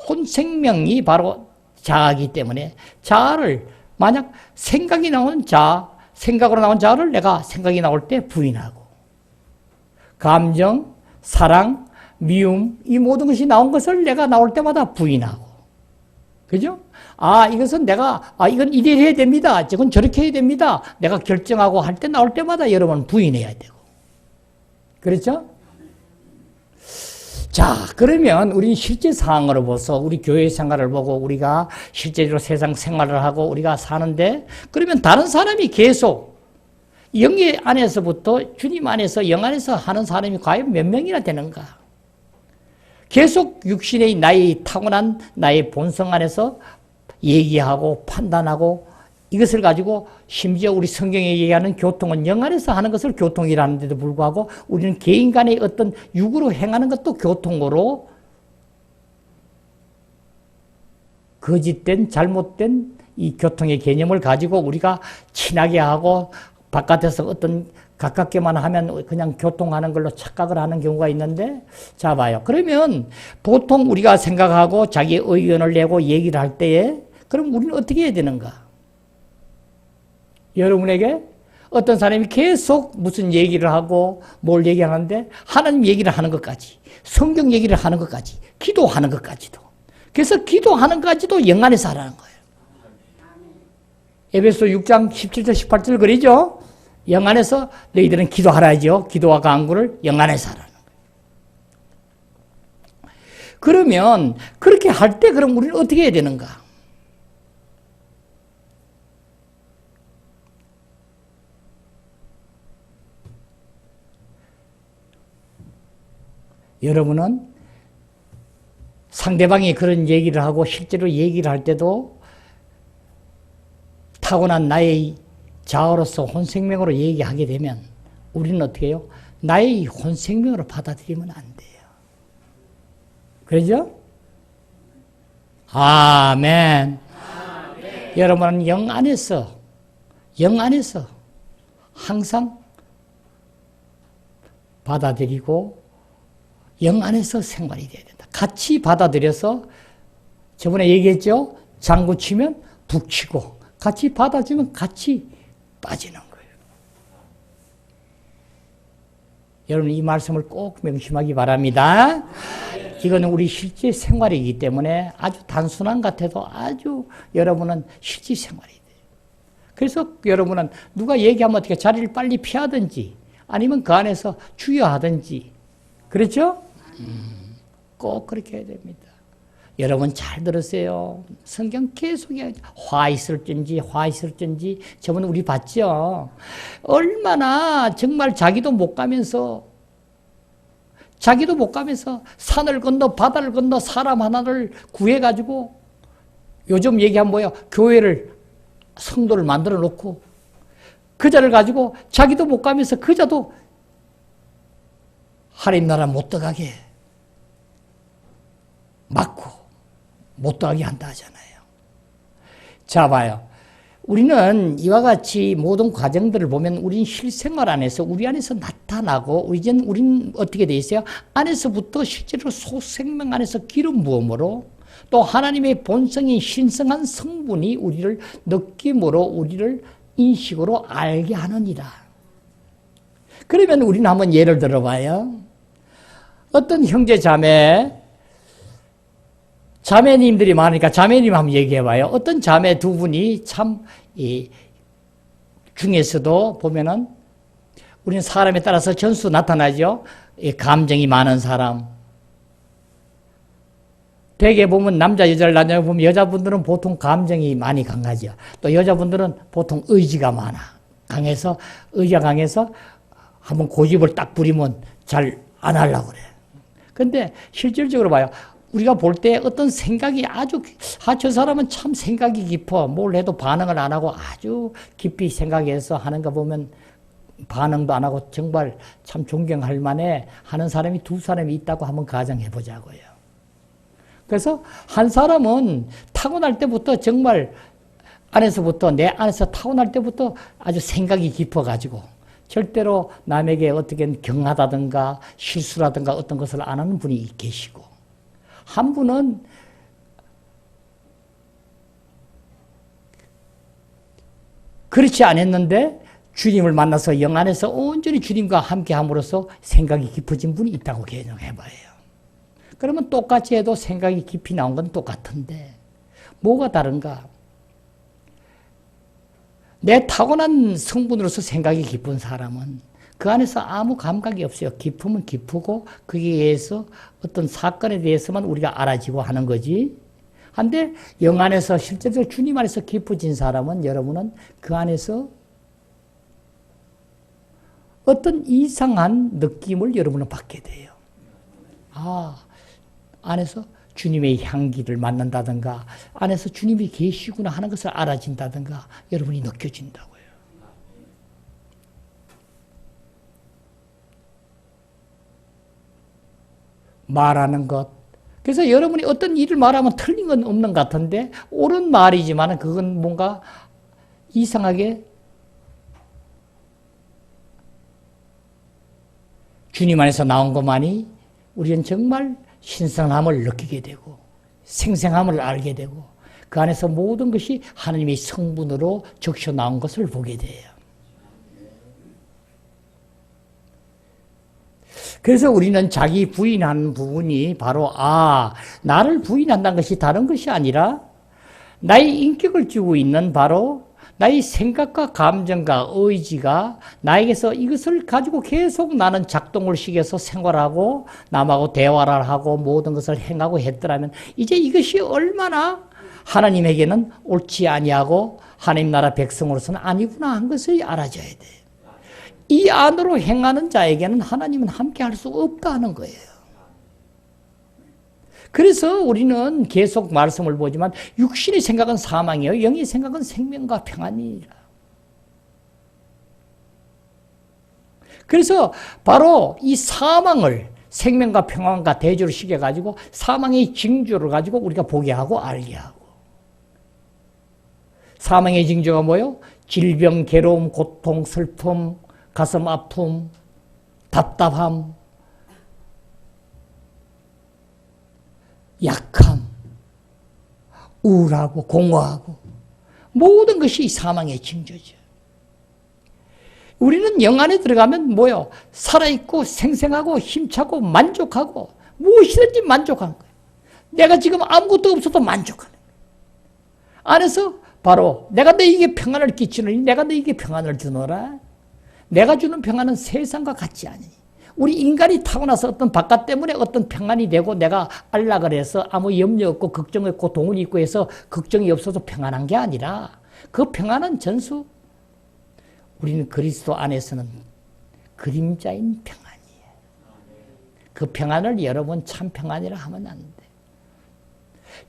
혼생명이 바로 자아이기 때문에 자아를 만약 생각이 나오는 자아, 생각으로 나온 자아를 내가 생각이 나올 때 부인하고 감정, 사랑, 미움 이 모든 것이 나온 것을 내가 나올 때마다 부인하고 그죠? 이것은 내가 이건 이래 해야 됩니다. 저건 저렇게 해야 됩니다. 내가 결정하고 할 때 나올 때마다 여러분 부인해야 되고 그렇죠? 자, 그러면 우리 실제 상황으로 봐서 우리 교회 생활을 보고 우리가 실제로 세상 생활을 하고 우리가 사는데 그러면 다른 사람이 계속 영의 안에서부터 주님 안에서 영 안에서 하는 사람이 과연 몇 명이나 되는가? 계속 육신의 나의 타고난 나의 본성 안에서 얘기하고 판단하고 이것을 가지고 심지어 우리 성경에 얘기하는 교통은 영 안에서 하는 것을 교통이라는데도 불구하고 우리는 개인 간의 어떤 육으로 행하는 것도 교통으로 거짓된 잘못된 이 교통의 개념을 가지고 우리가 친하게 하고 바깥에서 어떤 가깝게만 하면 그냥 교통하는 걸로 착각을 하는 경우가 있는데 자 봐요. 그러면 보통 우리가 생각하고 자기 의견을 내고 얘기를 할 때에 그럼 우리는 어떻게 해야 되는가? 여러분에게 어떤 사람이 계속 무슨 얘기를 하고 뭘 얘기하는데 하나님 얘기를 하는 것까지 성경 얘기를 하는 것까지 기도하는 것까지도 그래서 기도하는 것까지도 영 안에서 하라는 거예요. 에베소 6장 17절 18절 그러죠? 영 안에서 너희들은 기도하라죠. 기도와 간구를 영 안에서 하라는 거예요. 그러면 그렇게 할 때 그럼 우리는 어떻게 해야 되는가? 여러분은 상대방이 그런 얘기를 하고 실제로 얘기를 할 때도 타고난 나의 자아로서 혼생명으로 얘기하게 되면 우리는 어떻게 해요? 나의 혼생명으로 받아들이면 안 돼요. 그러죠? 아멘. 여러분은 영 안에서 항상 받아들이고 영 안에서 생활이 돼야 된다. 같이 받아들여서 저번에 얘기했죠? 장구 치면 북 치고 같이 받아주면 같이 빠지는 거예요. 여러분 이 말씀을 꼭 명심하기 바랍니다. 이거는 우리 실제 생활이기 때문에 아주 단순한 것 같아도 아주 여러분은 실제 생활이 돼요. 그래서 여러분은 누가 얘기하면 어떻게 자리를 빨리 피하든지 아니면 그 안에서 주의하든지 그렇죠? 꼭 그렇게 해야 됩니다. 여러분 잘 들으세요. 성경 계속 화 있을진지 저번에 우리 봤죠? 얼마나 정말 자기도 못 가면서 산을 건너 바다를 건너 사람 하나를 구해가지고 요즘 얘기하면 뭐예요? 교회를 성도를 만들어 놓고 그 자를 가지고 자기도 못 가면서 그 자도 하나님 나라 못 들어가게 막고 못 들어가게 한다 하잖아요. 자 봐요. 우리는 이와 같이 모든 과정들을 보면 우리는 실생활 안에서 우리 안에서 나타나고 우리는 어떻게 돼 있어요? 안에서부터 실제로 소생명 안에서 기름 부음으로 또 하나님의 본성인 신성한 성분이 우리를 느낌으로 우리를 인식으로 알게 하느니라. 그러면 우리는 한번 예를 들어봐요. 어떤 형제 자매님들이 많으니까 자매님 한번 얘기해봐요. 어떤 자매 두 분이 참 중에서도 보면은 우리는 사람에 따라서 전수 나타나죠. 감정이 많은 사람. 대개 보면 남자 여자를 나눠 보면 여자분들은 보통 감정이 많이 강하죠. 또 여자분들은 보통 의지가 의지가 강해서 한번 고집을 딱 부리면 잘 안 하려고 그래. 근데 실질적으로 봐요. 우리가 볼 때 어떤 생각이 저 사람은 참 생각이 깊어. 뭘 해도 반응을 안 하고 아주 깊이 생각해서 하는 거 보면 반응도 안 하고 정말 참 존경할 만해 하는 사람이 두 사람이 있다고 한번 가정해 보자고요. 그래서 한 사람은 타고날 때부터 정말 안에서부터 내 안에서 타고날 때부터 아주 생각이 깊어가지고 절대로 남에게 어떻게 경하다든가 실수라든가 어떤 것을 안 하는 분이 계시고 한 분은 그렇지 않았는데 주님을 만나서 영 안에서 온전히 주님과 함께 함으로써 생각이 깊어진 분이 있다고 개념해봐요. 그러면 똑같이 해도 생각이 깊이 나온 건 똑같은데 뭐가 다른가? 내 타고난 성분으로서 생각이 깊은 사람은 그 안에서 아무 감각이 없어요. 깊으면 깊고 거기에 의해서 어떤 사건에 대해서만 우리가 알아지고 하는 거지. 한데 영 안에서 실제적으로 주님 안에서 깊어진 사람은 여러분은 그 안에서 어떤 이상한 느낌을 여러분은 받게 돼요. 안에서 주님의 향기를 맡는다든가 안에서 주님이 계시구나 하는 것을 알아진다든가 여러분이 느껴진다고요. 말하는 것. 그래서 여러분이 어떤 일을 말하면 틀린 건 없는 것 같은데 옳은 말이지만 그건 뭔가 이상하게 주님 안에서 나온 것만이 우리는 정말 신선함을 느끼게 되고 생생함을 알게 되고 그 안에서 모든 것이 하나님의 성분으로 적셔 나온 것을 보게 돼요. 그래서 우리는 자기 부인하는 부분이 바로 나를 부인한다는 것이 다른 것이 아니라 나의 인격을 쥐고 있는 바로 나의 생각과 감정과 의지가 나에게서 이것을 가지고 계속 나는 작동을 시켜서 생활하고 남하고 대화를 하고 모든 것을 행하고 했더라면 이제 이것이 얼마나 하나님에게는 옳지 아니하고 하나님 나라 백성으로서는 아니구나 한 것을 알아줘야 돼요. 이 안으로 행하는 자에게는 하나님은 함께 할 수 없다 하는 거예요. 그래서 우리는 계속 말씀을 보지만 육신의 생각은 사망이에요. 영의 생각은 생명과 평안이라. 그래서 바로 이 사망을 생명과 평안과 대조를 시켜가지고 사망의 징조를 가지고 우리가 보게 하고 알게 하고. 사망의 징조가 뭐예요? 질병, 괴로움, 고통, 슬픔, 가슴 아픔, 답답함, 약함, 우울하고 공허하고 모든 것이 사망의 징조죠. 우리는 영 안에 들어가면 뭐요? 살아있고 생생하고 힘차고 만족하고 무엇이든지 만족한 거예요. 내가 지금 아무것도 없어도 만족하는 거예요. 안에서 바로 내가 너에게 평안을 끼치느니 내가 너에게 평안을 주노라. 내가 주는 평안은 세상과 같지 않으니. 우리 인간이 타고나서 어떤 바깥 때문에 어떤 평안이 되고 내가 안락을 해서 아무 염려 없고 걱정 없고 동원이 있고 해서 걱정이 없어서 평안한 게 아니라 그 평안은 전수 우리는 그리스도 안에서는 그림자인 평안이에요. 그 평안을 여러분 참 평안이라 하면 안 돼.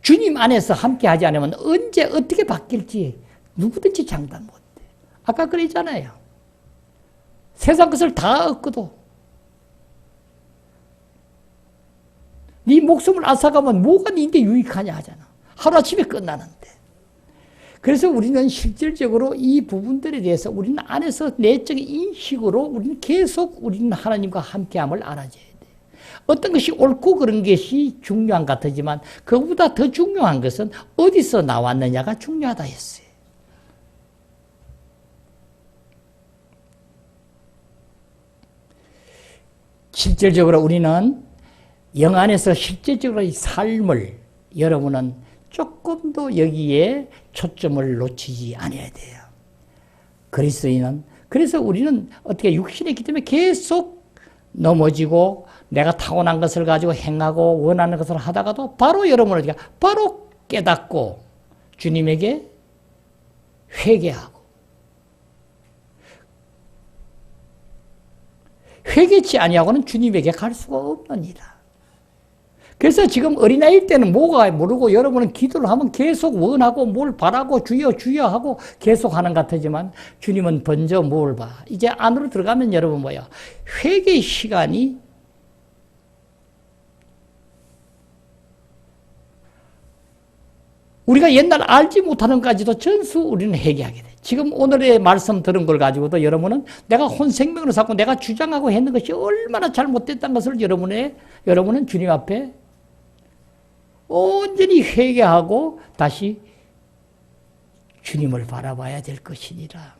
주님 안에서 함께 하지 않으면 언제 어떻게 바뀔지 누구든지 장담 못 해. 아까 그랬잖아요. 세상 것을 다 얻고도 네 목숨을 앗아가면 뭐가 네게 유익하냐 하잖아. 하루아침에 끝나는데. 그래서 우리는 실질적으로 이 부분들에 대해서 우리는 안에서 내적인 인식으로 우리는 계속 우리는 하나님과 함께함을 알아줘야 돼. 어떤 것이 옳고 그런 것이 중요한 것 같지만 그것보다 더 중요한 것은 어디서 나왔느냐가 중요하다 했어요. 실질적으로 우리는 영 안에서 실제적으로 이 삶을 여러분은 조금 더 여기에 초점을 놓치지 않아야 돼요. 그리스도인은 그래서 우리는 어떻게 육신에 있기 때문에 계속 넘어지고 내가 타고난 것을 가지고 행하고 원하는 것을 하다가도 바로 여러분을 바로 깨닫고 주님에게 회개하고 회개치 아니하고는 주님에게 갈 수가 없느니라. 그래서 지금 어린아이일 때는 뭐가 모르고 여러분은 기도를 하면 계속 원하고 뭘 바라고 주여 주여 하고 계속 하는 것 같지만 주님은 먼저 뭘 봐. 이제 안으로 들어가면 여러분 뭐야? 회개 시간이 우리가 옛날 알지 못하는 까지도 전수 우리는 회개하게 돼. 지금 오늘의 말씀 들은 걸 가지고도 여러분은 내가 혼생명으로 살고 내가 주장하고 했는 것이 얼마나 잘못됐다는 것을 여러분은 주님 앞에 온전히 회개하고 다시 주님을 바라봐야 될 것이니라.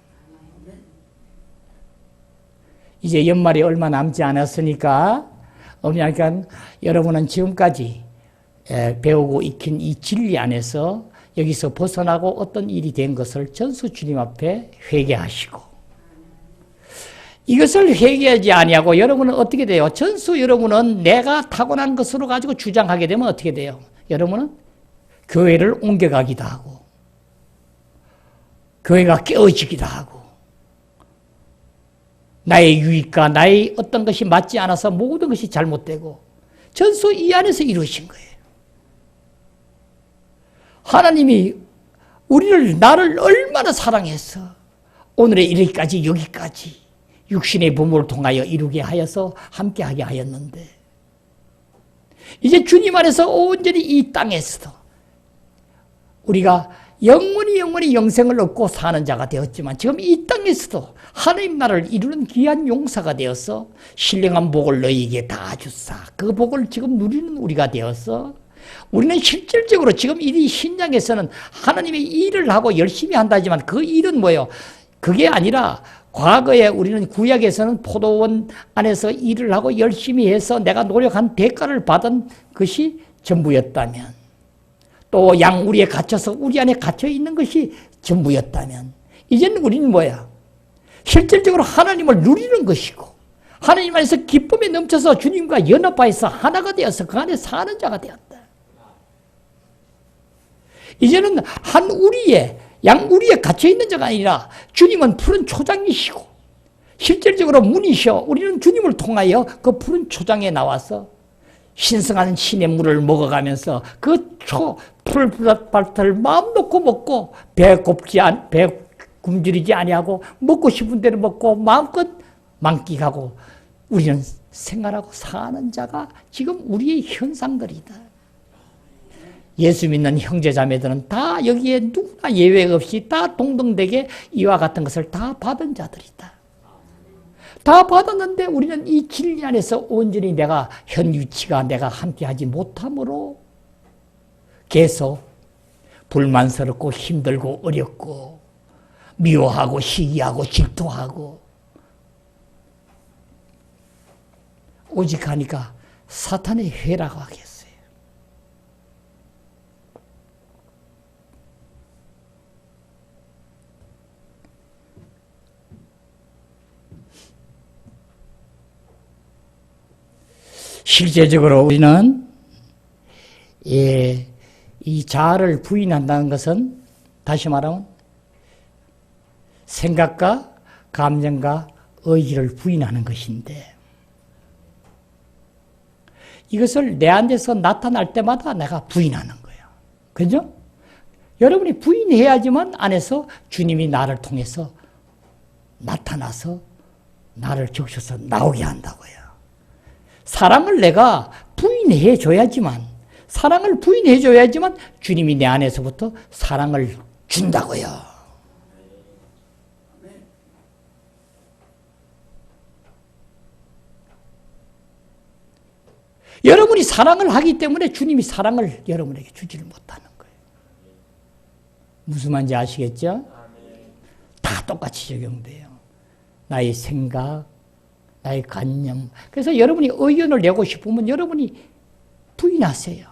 이제 연말이 얼마 남지 않았으니까 여러분은 지금까지 배우고 익힌 이 진리 안에서 여기서 벗어나고 어떤 일이 된 것을 전수 주님 앞에 회개하시고 이것을 회개하지 아니하고 여러분은 어떻게 돼요? 전수 여러분은 내가 타고난 것으로 가지고 주장하게 되면 어떻게 돼요? 여러분은 교회를 옮겨가기도 하고 교회가 깨어지기도 하고 나의 유익과 나의 어떤 것이 맞지 않아서 모든 것이 잘못되고 전수 이 안에서 이루어진 거예요. 하나님이 나를 얼마나 사랑해서 오늘의 이르기까지 여기까지 육신의 부모를 통하여 이루게 하여서 함께하게 하였는데 이제 주님 안에서 온전히 이 땅에서도 우리가 영원히 영생을 얻고 사는 자가 되었지만 지금 이 땅에서도 하나님 나라를 이루는 귀한 용사가 되어서 신령한 복을 너희에게 다 주사 그 복을 지금 누리는 우리가 되어서 우리는 실질적으로 지금 이 신약에서는 하나님의 일을 하고 열심히 한다지만 그 일은 뭐예요? 그게 아니라 과거에 우리는 구약에서는 포도원 안에서 일을 하고 열심히 해서 내가 노력한 대가를 받은 것이 전부였다면 또 양우리에 갇혀서 우리 안에 갇혀 있는 것이 전부였다면 이제는 우리는 뭐야? 실질적으로 하나님을 누리는 것이고 하나님 안에서 기쁨에 넘쳐서 주님과 연합하여서 하나가 되어서 그 안에 사는 자가 되었다. 이제는 한 우리에 양우리에 갇혀있는 자가 아니라 주님은 푸른 초장이시고 실질적으로 문이셔 우리는 주님을 통하여 그 푸른 초장에 나와서 신성한 신의 물을 먹어가면서 그 풀밭을 마음 놓고 먹고 배 굶주리지 아니하고 먹고 싶은 대로 먹고 마음껏 만끽하고 우리는 생활하고 사는 자가 지금 우리의 현상들이다. 예수 믿는 형제자매들은 다 여기에 누구나 예외 없이 다 동등되게 이와 같은 것을 다 받은 자들이다. 다 받았는데 우리는 이 진리 안에서 온전히 내가 현 위치가 내가 함께하지 못함으로 계속 불만스럽고 힘들고 어렵고 미워하고 시기하고 질투하고 오직 하니까 사탄의 회라고 하겠어요. 실제적으로 우리는 이 자아를 부인한다는 것은 다시 말하면 생각과 감정과 의지를 부인하는 것인데 이것을 내 안에서 나타날 때마다 내가 부인하는 거예요. 그죠? 여러분이 부인해야지만 안에서 주님이 나를 통해서 나타나서 나를 적셔서 나오게 한다고요. 사랑을 내가 부인해줘야지만 주님이 내 안에서부터 사랑을 준다고요. 여러분이 사랑을 하기 때문에 주님이 사랑을 여러분에게 주지를 못하는 거예요. 무슨 말인지 아시겠죠? 다 똑같이 적용돼요. 나의 생각, 나의 관념. 그래서 여러분이 의견을 내고 싶으면 여러분이 부인하세요.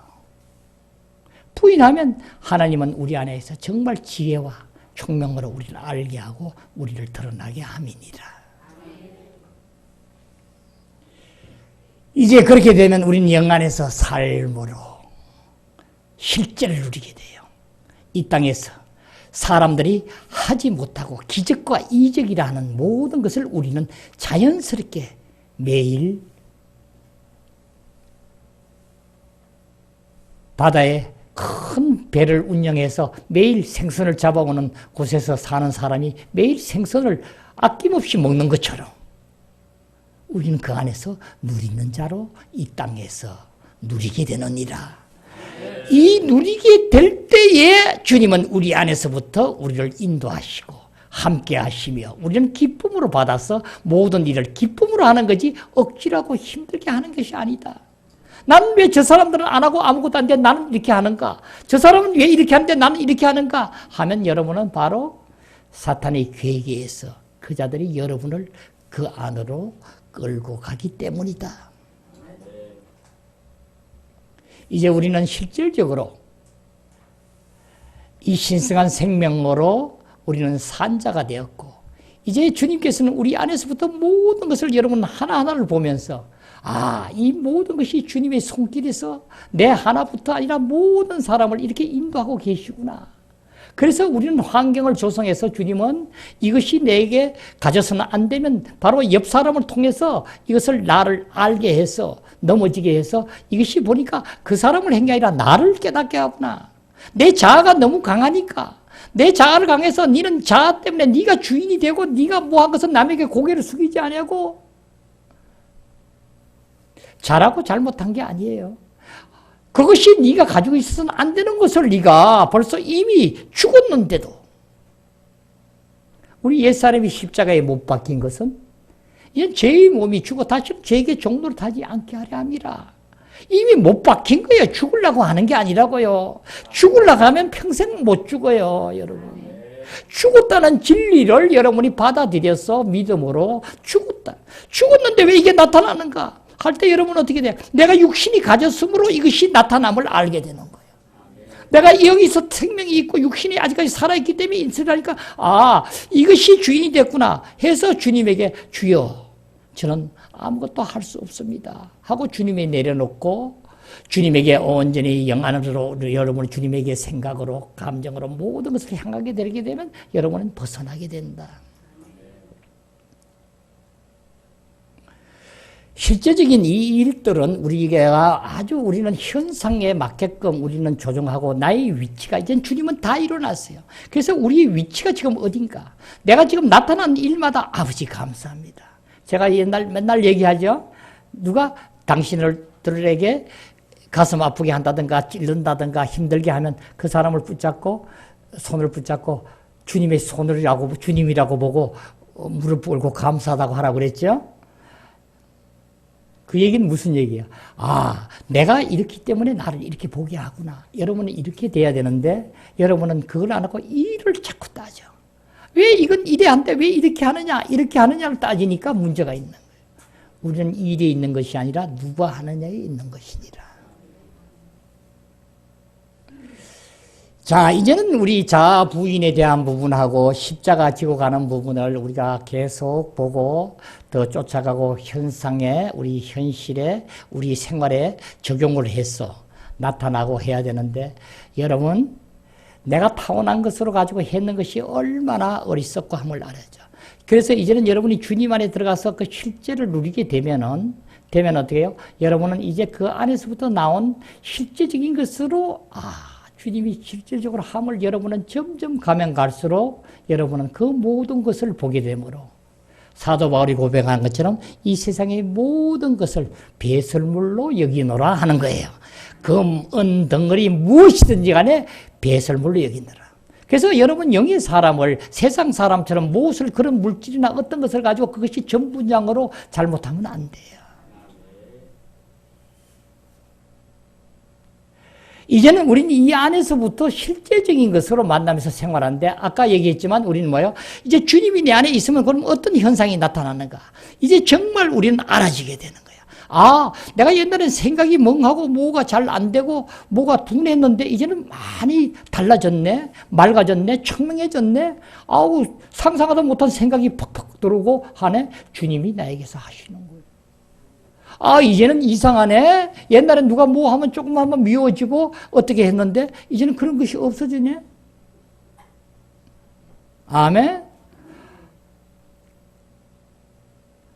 부인하면 하나님은 우리 안에서 정말 지혜와 총명으로 우리를 알게 하고 우리를 드러나게 함이니라. 이제 그렇게 되면 우리는 영 안에서 삶으로 실제를 누리게 돼요. 이 땅에서 사람들이 하지 못하고 기적과 이적이라 하는 모든 것을 우리는 자연스럽게 매일 바다에 큰 배를 운영해서 매일 생선을 잡아오는 곳에서 사는 사람이 매일 생선을 아낌없이 먹는 것처럼 우리는 그 안에서 누리는 자로 이 땅에서 누리게 되느니라. 이 누리게 될 때에 주님은 우리 안에서부터 우리를 인도하시고 함께 하시며 우리는 기쁨으로 받아서 모든 일을 기쁨으로 하는 거지 억지라고 힘들게 하는 것이 아니다. 나는 왜 저 사람들은 안 하고 아무것도 안 돼 나는 이렇게 하는가? 저 사람은 왜 이렇게 하는데 나는 이렇게 하는가? 하면 여러분은 바로 사탄의 계획에 의해서 그 자들이 여러분을 그 안으로 끌고 가기 때문이다. 이제 우리는 실질적으로 이 신성한 생명으로 우리는 산자가 되었고 이제 주님께서는 우리 안에서부터 모든 것을 여러분 하나하나를 보면서 이 모든 것이 주님의 손길에서 내 하나부터 아니라 모든 사람을 이렇게 인도하고 계시구나. 그래서 우리는 환경을 조성해서 주님은 이것이 내게 가져서는 안 되면 바로 옆 사람을 통해서 이것을 나를 알게 해서 넘어지게 해서 이것이 보니까 그 사람을 한 게 아니라 나를 깨닫게 하구나. 내 자아가 너무 강하니까 내 자아를 강해서 너는 자아 때문에 네가 주인이 되고 네가 뭐 한 것은 남에게 고개를 숙이지 않냐고. 잘하고 잘못한 게 아니에요. 그것이 네가 가지고 있어서는 안 되는 것을 네가 벌써 이미 죽었는데도 우리 옛사람이 십자가에 못 박힌 것은 이제 제 몸이 죽어 다시는 제게 종로를 타지 않게 하려 함이라. 이미 못 박힌 거예요. 죽으려고 하는 게 아니라고요. 죽으려고 하면 평생 못 죽어요, 여러분. 죽었다는 진리를 여러분이 받아들여서 믿음으로 죽었다. 죽었는데 왜 이게 나타나는가? 할 때 여러분 어떻게 돼요? 내가 육신이 가졌으므로 이것이 나타남을 알게 되는 거예요. 내가 여기서 생명이 있고 육신이 아직까지 살아있기 때문에 인식하니까 이것이 주인이 됐구나 해서 주님에게 주여 저는 아무것도 할 수 없습니다 하고 주님에 내려놓고 주님에게 온전히 영안으로 여러분은 주님에게 생각으로 감정으로 모든 것을 향하게 되게 되면 여러분은 벗어나게 된다. 실제적인 이 일들은 우리가 아주 우리는 현상에 맞게끔 우리는 조정하고 나의 위치가 이제 주님은 다 일어났어요. 그래서 우리의 위치가 지금 어딘가? 내가 지금 나타난 일마다 아버지 감사합니다. 제가 맨날 얘기하죠. 누가 당신들에게 가슴 아프게 한다든가 찔른다든가 힘들게 하면 그 사람을 붙잡고 손을 붙잡고 주님의 손이라고 주님이라고 보고 무릎 꿇고 감사하다고 하라고 그랬죠. 그 얘기는 무슨 얘기야? 내가 이렇기 때문에 나를 이렇게 보게 하구나. 여러분은 이렇게 돼야 되는데 여러분은 그걸 안 하고 일을 자꾸 따져. 왜 이건 이래 한데 왜 이렇게 하느냐 이렇게 하느냐를 따지니까 문제가 있는 거예요. 우리는 일에 있는 것이 아니라 누가 하느냐에 있는 것이니라. 자, 이제는 우리 자아 부인에 대한 부분하고 십자가 지고 가는 부분을 우리가 계속 보고 더 쫓아가고 현상에 우리 현실에 우리 생활에 적용을 해서 나타나고 해야 되는데 여러분 내가 타고난 것으로 가지고 했는 것이 얼마나 어리석고 함을 알아야죠. 그래서 이제는 여러분이 주님 안에 들어가서 그 실제를 누리게 되면 어떻게 해요? 여러분은 이제 그 안에서부터 나온 실제적인 것으로 주님이 실질적으로 함을 여러분은 점점 가면 갈수록 여러분은 그 모든 것을 보게 되므로 사도 바울이 고백한 것처럼 이 세상의 모든 것을 배설물로 여기노라 하는 거예요. 금, 은, 덩어리 무엇이든지 간에 배설물로 여기노라. 그래서 여러분 영의 사람을 세상 사람처럼 무엇을 그런 물질이나 어떤 것을 가지고 그것이 전부장으로 잘못하면 안 돼요. 이제는 우리는 이 안에서부터 실제적인 것으로 만나면서 생활하는데 아까 얘기했지만 우리는 뭐예요? 이제 주님이 내 안에 있으면 그럼 어떤 현상이 나타나는가? 이제 정말 우리는 알아지게 되는 거야. 내가 옛날엔 생각이 멍하고 뭐가 잘 안 되고 뭐가 둔했는데 이제는 많이 달라졌네, 맑아졌네, 청명해졌네. 상상하도 못한 생각이 퍽퍽 들어오고 하네. 주님이 나에게서 하시는 거예요. 이제는 이상하네. 옛날엔 누가 뭐 하면 조금만 하면 미워지고 어떻게 했는데 이제는 그런 것이 없어지네. 아멘.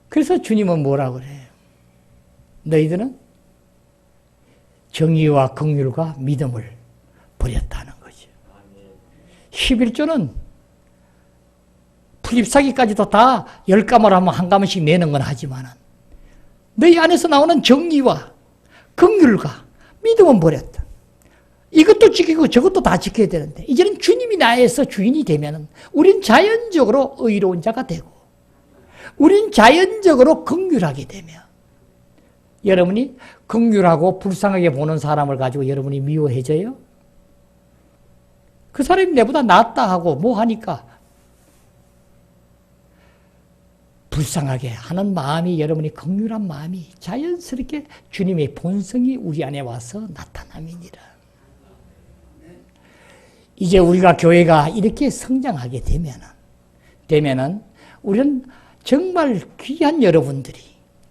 그래서 주님은 뭐라 그래요? 너희들은 정의와 긍휼과 믿음을 버렸다는 거죠. 11조는 풀잎사기까지도 다 10가마로 하면 한 가마씩 내는 건 하지만은 너희 안에서 나오는 정의와 긍휼과 믿음은 버렸다. 이것도 지키고 저것도 다 지켜야 되는데 이제는 주님이 나에서 주인이 되면은 우린 자연적으로 의로운 자가 되고 우린 자연적으로 긍휼하게 되며 여러분이 긍휼하고 불쌍하게 보는 사람을 가지고 여러분이 미워해져요? 그 사람이 내보다 낫다 하고 뭐 하니까 불쌍하게 하는 마음이 여러분이 긍휼한 마음이 자연스럽게 주님의 본성이 우리 안에 와서 나타남이니라. 이제 우리가 교회가 이렇게 성장하게 되면은 우리는 정말 귀한 여러분들이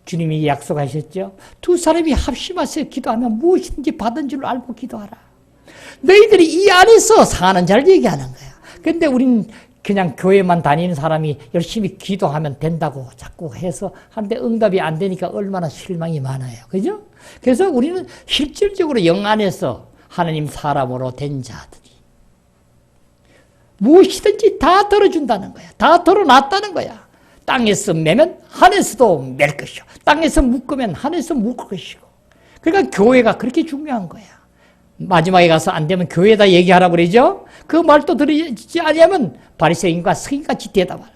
주님이 약속하셨죠. 두 사람이 합심하여 기도하면 무엇이든지 받은 줄 알고 기도하라. 너희들이 이 안에서 사는 자를 얘기하는 거야. 근데 우린 그냥 교회만 다니는 사람이 열심히 기도하면 된다고 자꾸 해서 하는데 응답이 안 되니까 얼마나 실망이 많아요. 그죠? 그래서 우리는 실질적으로 영 안에서 하나님 사람으로 된 자들이 무엇이든지 다 덜어준다는 거야. 다 덜어놨다는 거야. 땅에서 매면 하늘에서도 맬 것이고 땅에서 묶으면 하늘에서 묶을 것이고 그러니까 교회가 그렇게 중요한 거야. 마지막에 가서 안 되면 교회에다 얘기하라고 그러죠. 그 말도 들으지 않으면 바리새인과 서기같이 대답하라.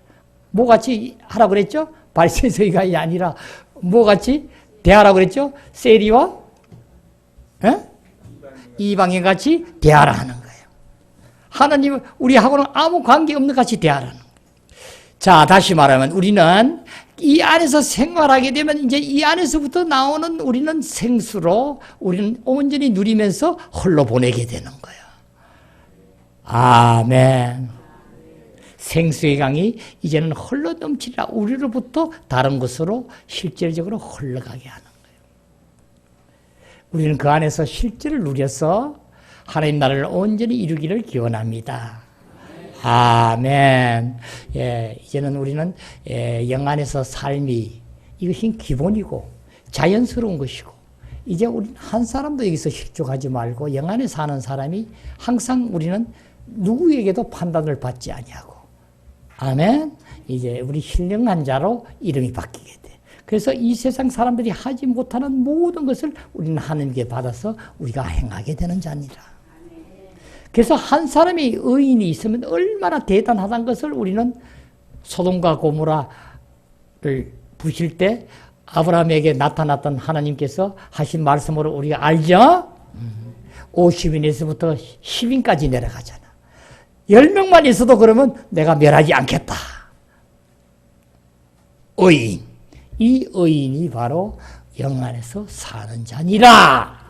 뭐같이 하라고 그랬죠? 바리새인 서기가 아니라 뭐같이 대하라고 그랬죠? 세리와 이방인같이 대하라 하는 거예요. 하나님 우리하고는 아무 관계없는 같이 대하라는 거예요. 자, 다시 말하면 우리는 이 안에서 생활하게 되면 이제 이 안에서부터 나오는 우리는 생수로 우리는 온전히 누리면서 홀로 보내게 되는 거예요. 아멘. 생수의 강이 이제는 홀로 넘치리라. 우리로부터 다른 곳으로 실질적으로 흘러가게 하는 거예요. 우리는 그 안에서 실제를 누려서 하나님 나라를 온전히 이루기를 기원합니다. 아멘. 예, 이제는 우리는 영 안에서 삶이 이것이 기본이고 자연스러운 것이고 이제 우리는 한 사람도 여기서 실족하지 말고 영 안에 사는 사람이 항상 우리는 누구에게도 판단을 받지 아니하고 아멘. 이제 우리 신령한 자로 이름이 바뀌게 돼. 그래서 이 세상 사람들이 하지 못하는 모든 것을 우리는 하나님께 받아서 우리가 행하게 되는 자니라. 그래서 한 사람이 의인이 있으면 얼마나 대단하다는 것을 우리는 소돔과 고모라를 부실 때 아브라함에게 나타났던 하나님께서 하신 말씀으로 우리가 알죠? 50인에서부터 10인까지 내려가잖아. 10명만 있어도 그러면 내가 멸하지 않겠다. 의인. 이 의인이 바로 영 안에서 사는 자니라.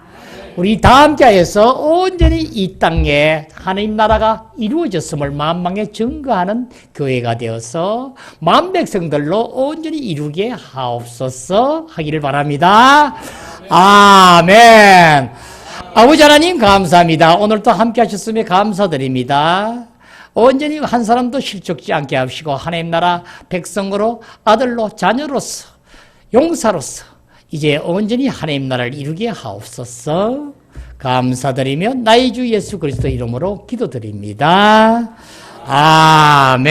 우리 다 함께해서 온전히 이 땅에 하나님 나라가 이루어졌음을 만방에 증거하는 교회가 되어서 만 백성들로 온전히 이루게 하옵소서 하기를 바랍니다. 아멘. 아버지 하나님 감사합니다. 오늘도 함께 하셨음에 감사드립니다. 온전히 한 사람도 실족지 않게 하시고 하나님 나라 백성으로 아들로 자녀로서 용사로서 이제 온전히 하나님 나라를 이루게 하옵소서. 감사드리며 나의 주 예수 그리스도 이름으로 기도드립니다. 아멘.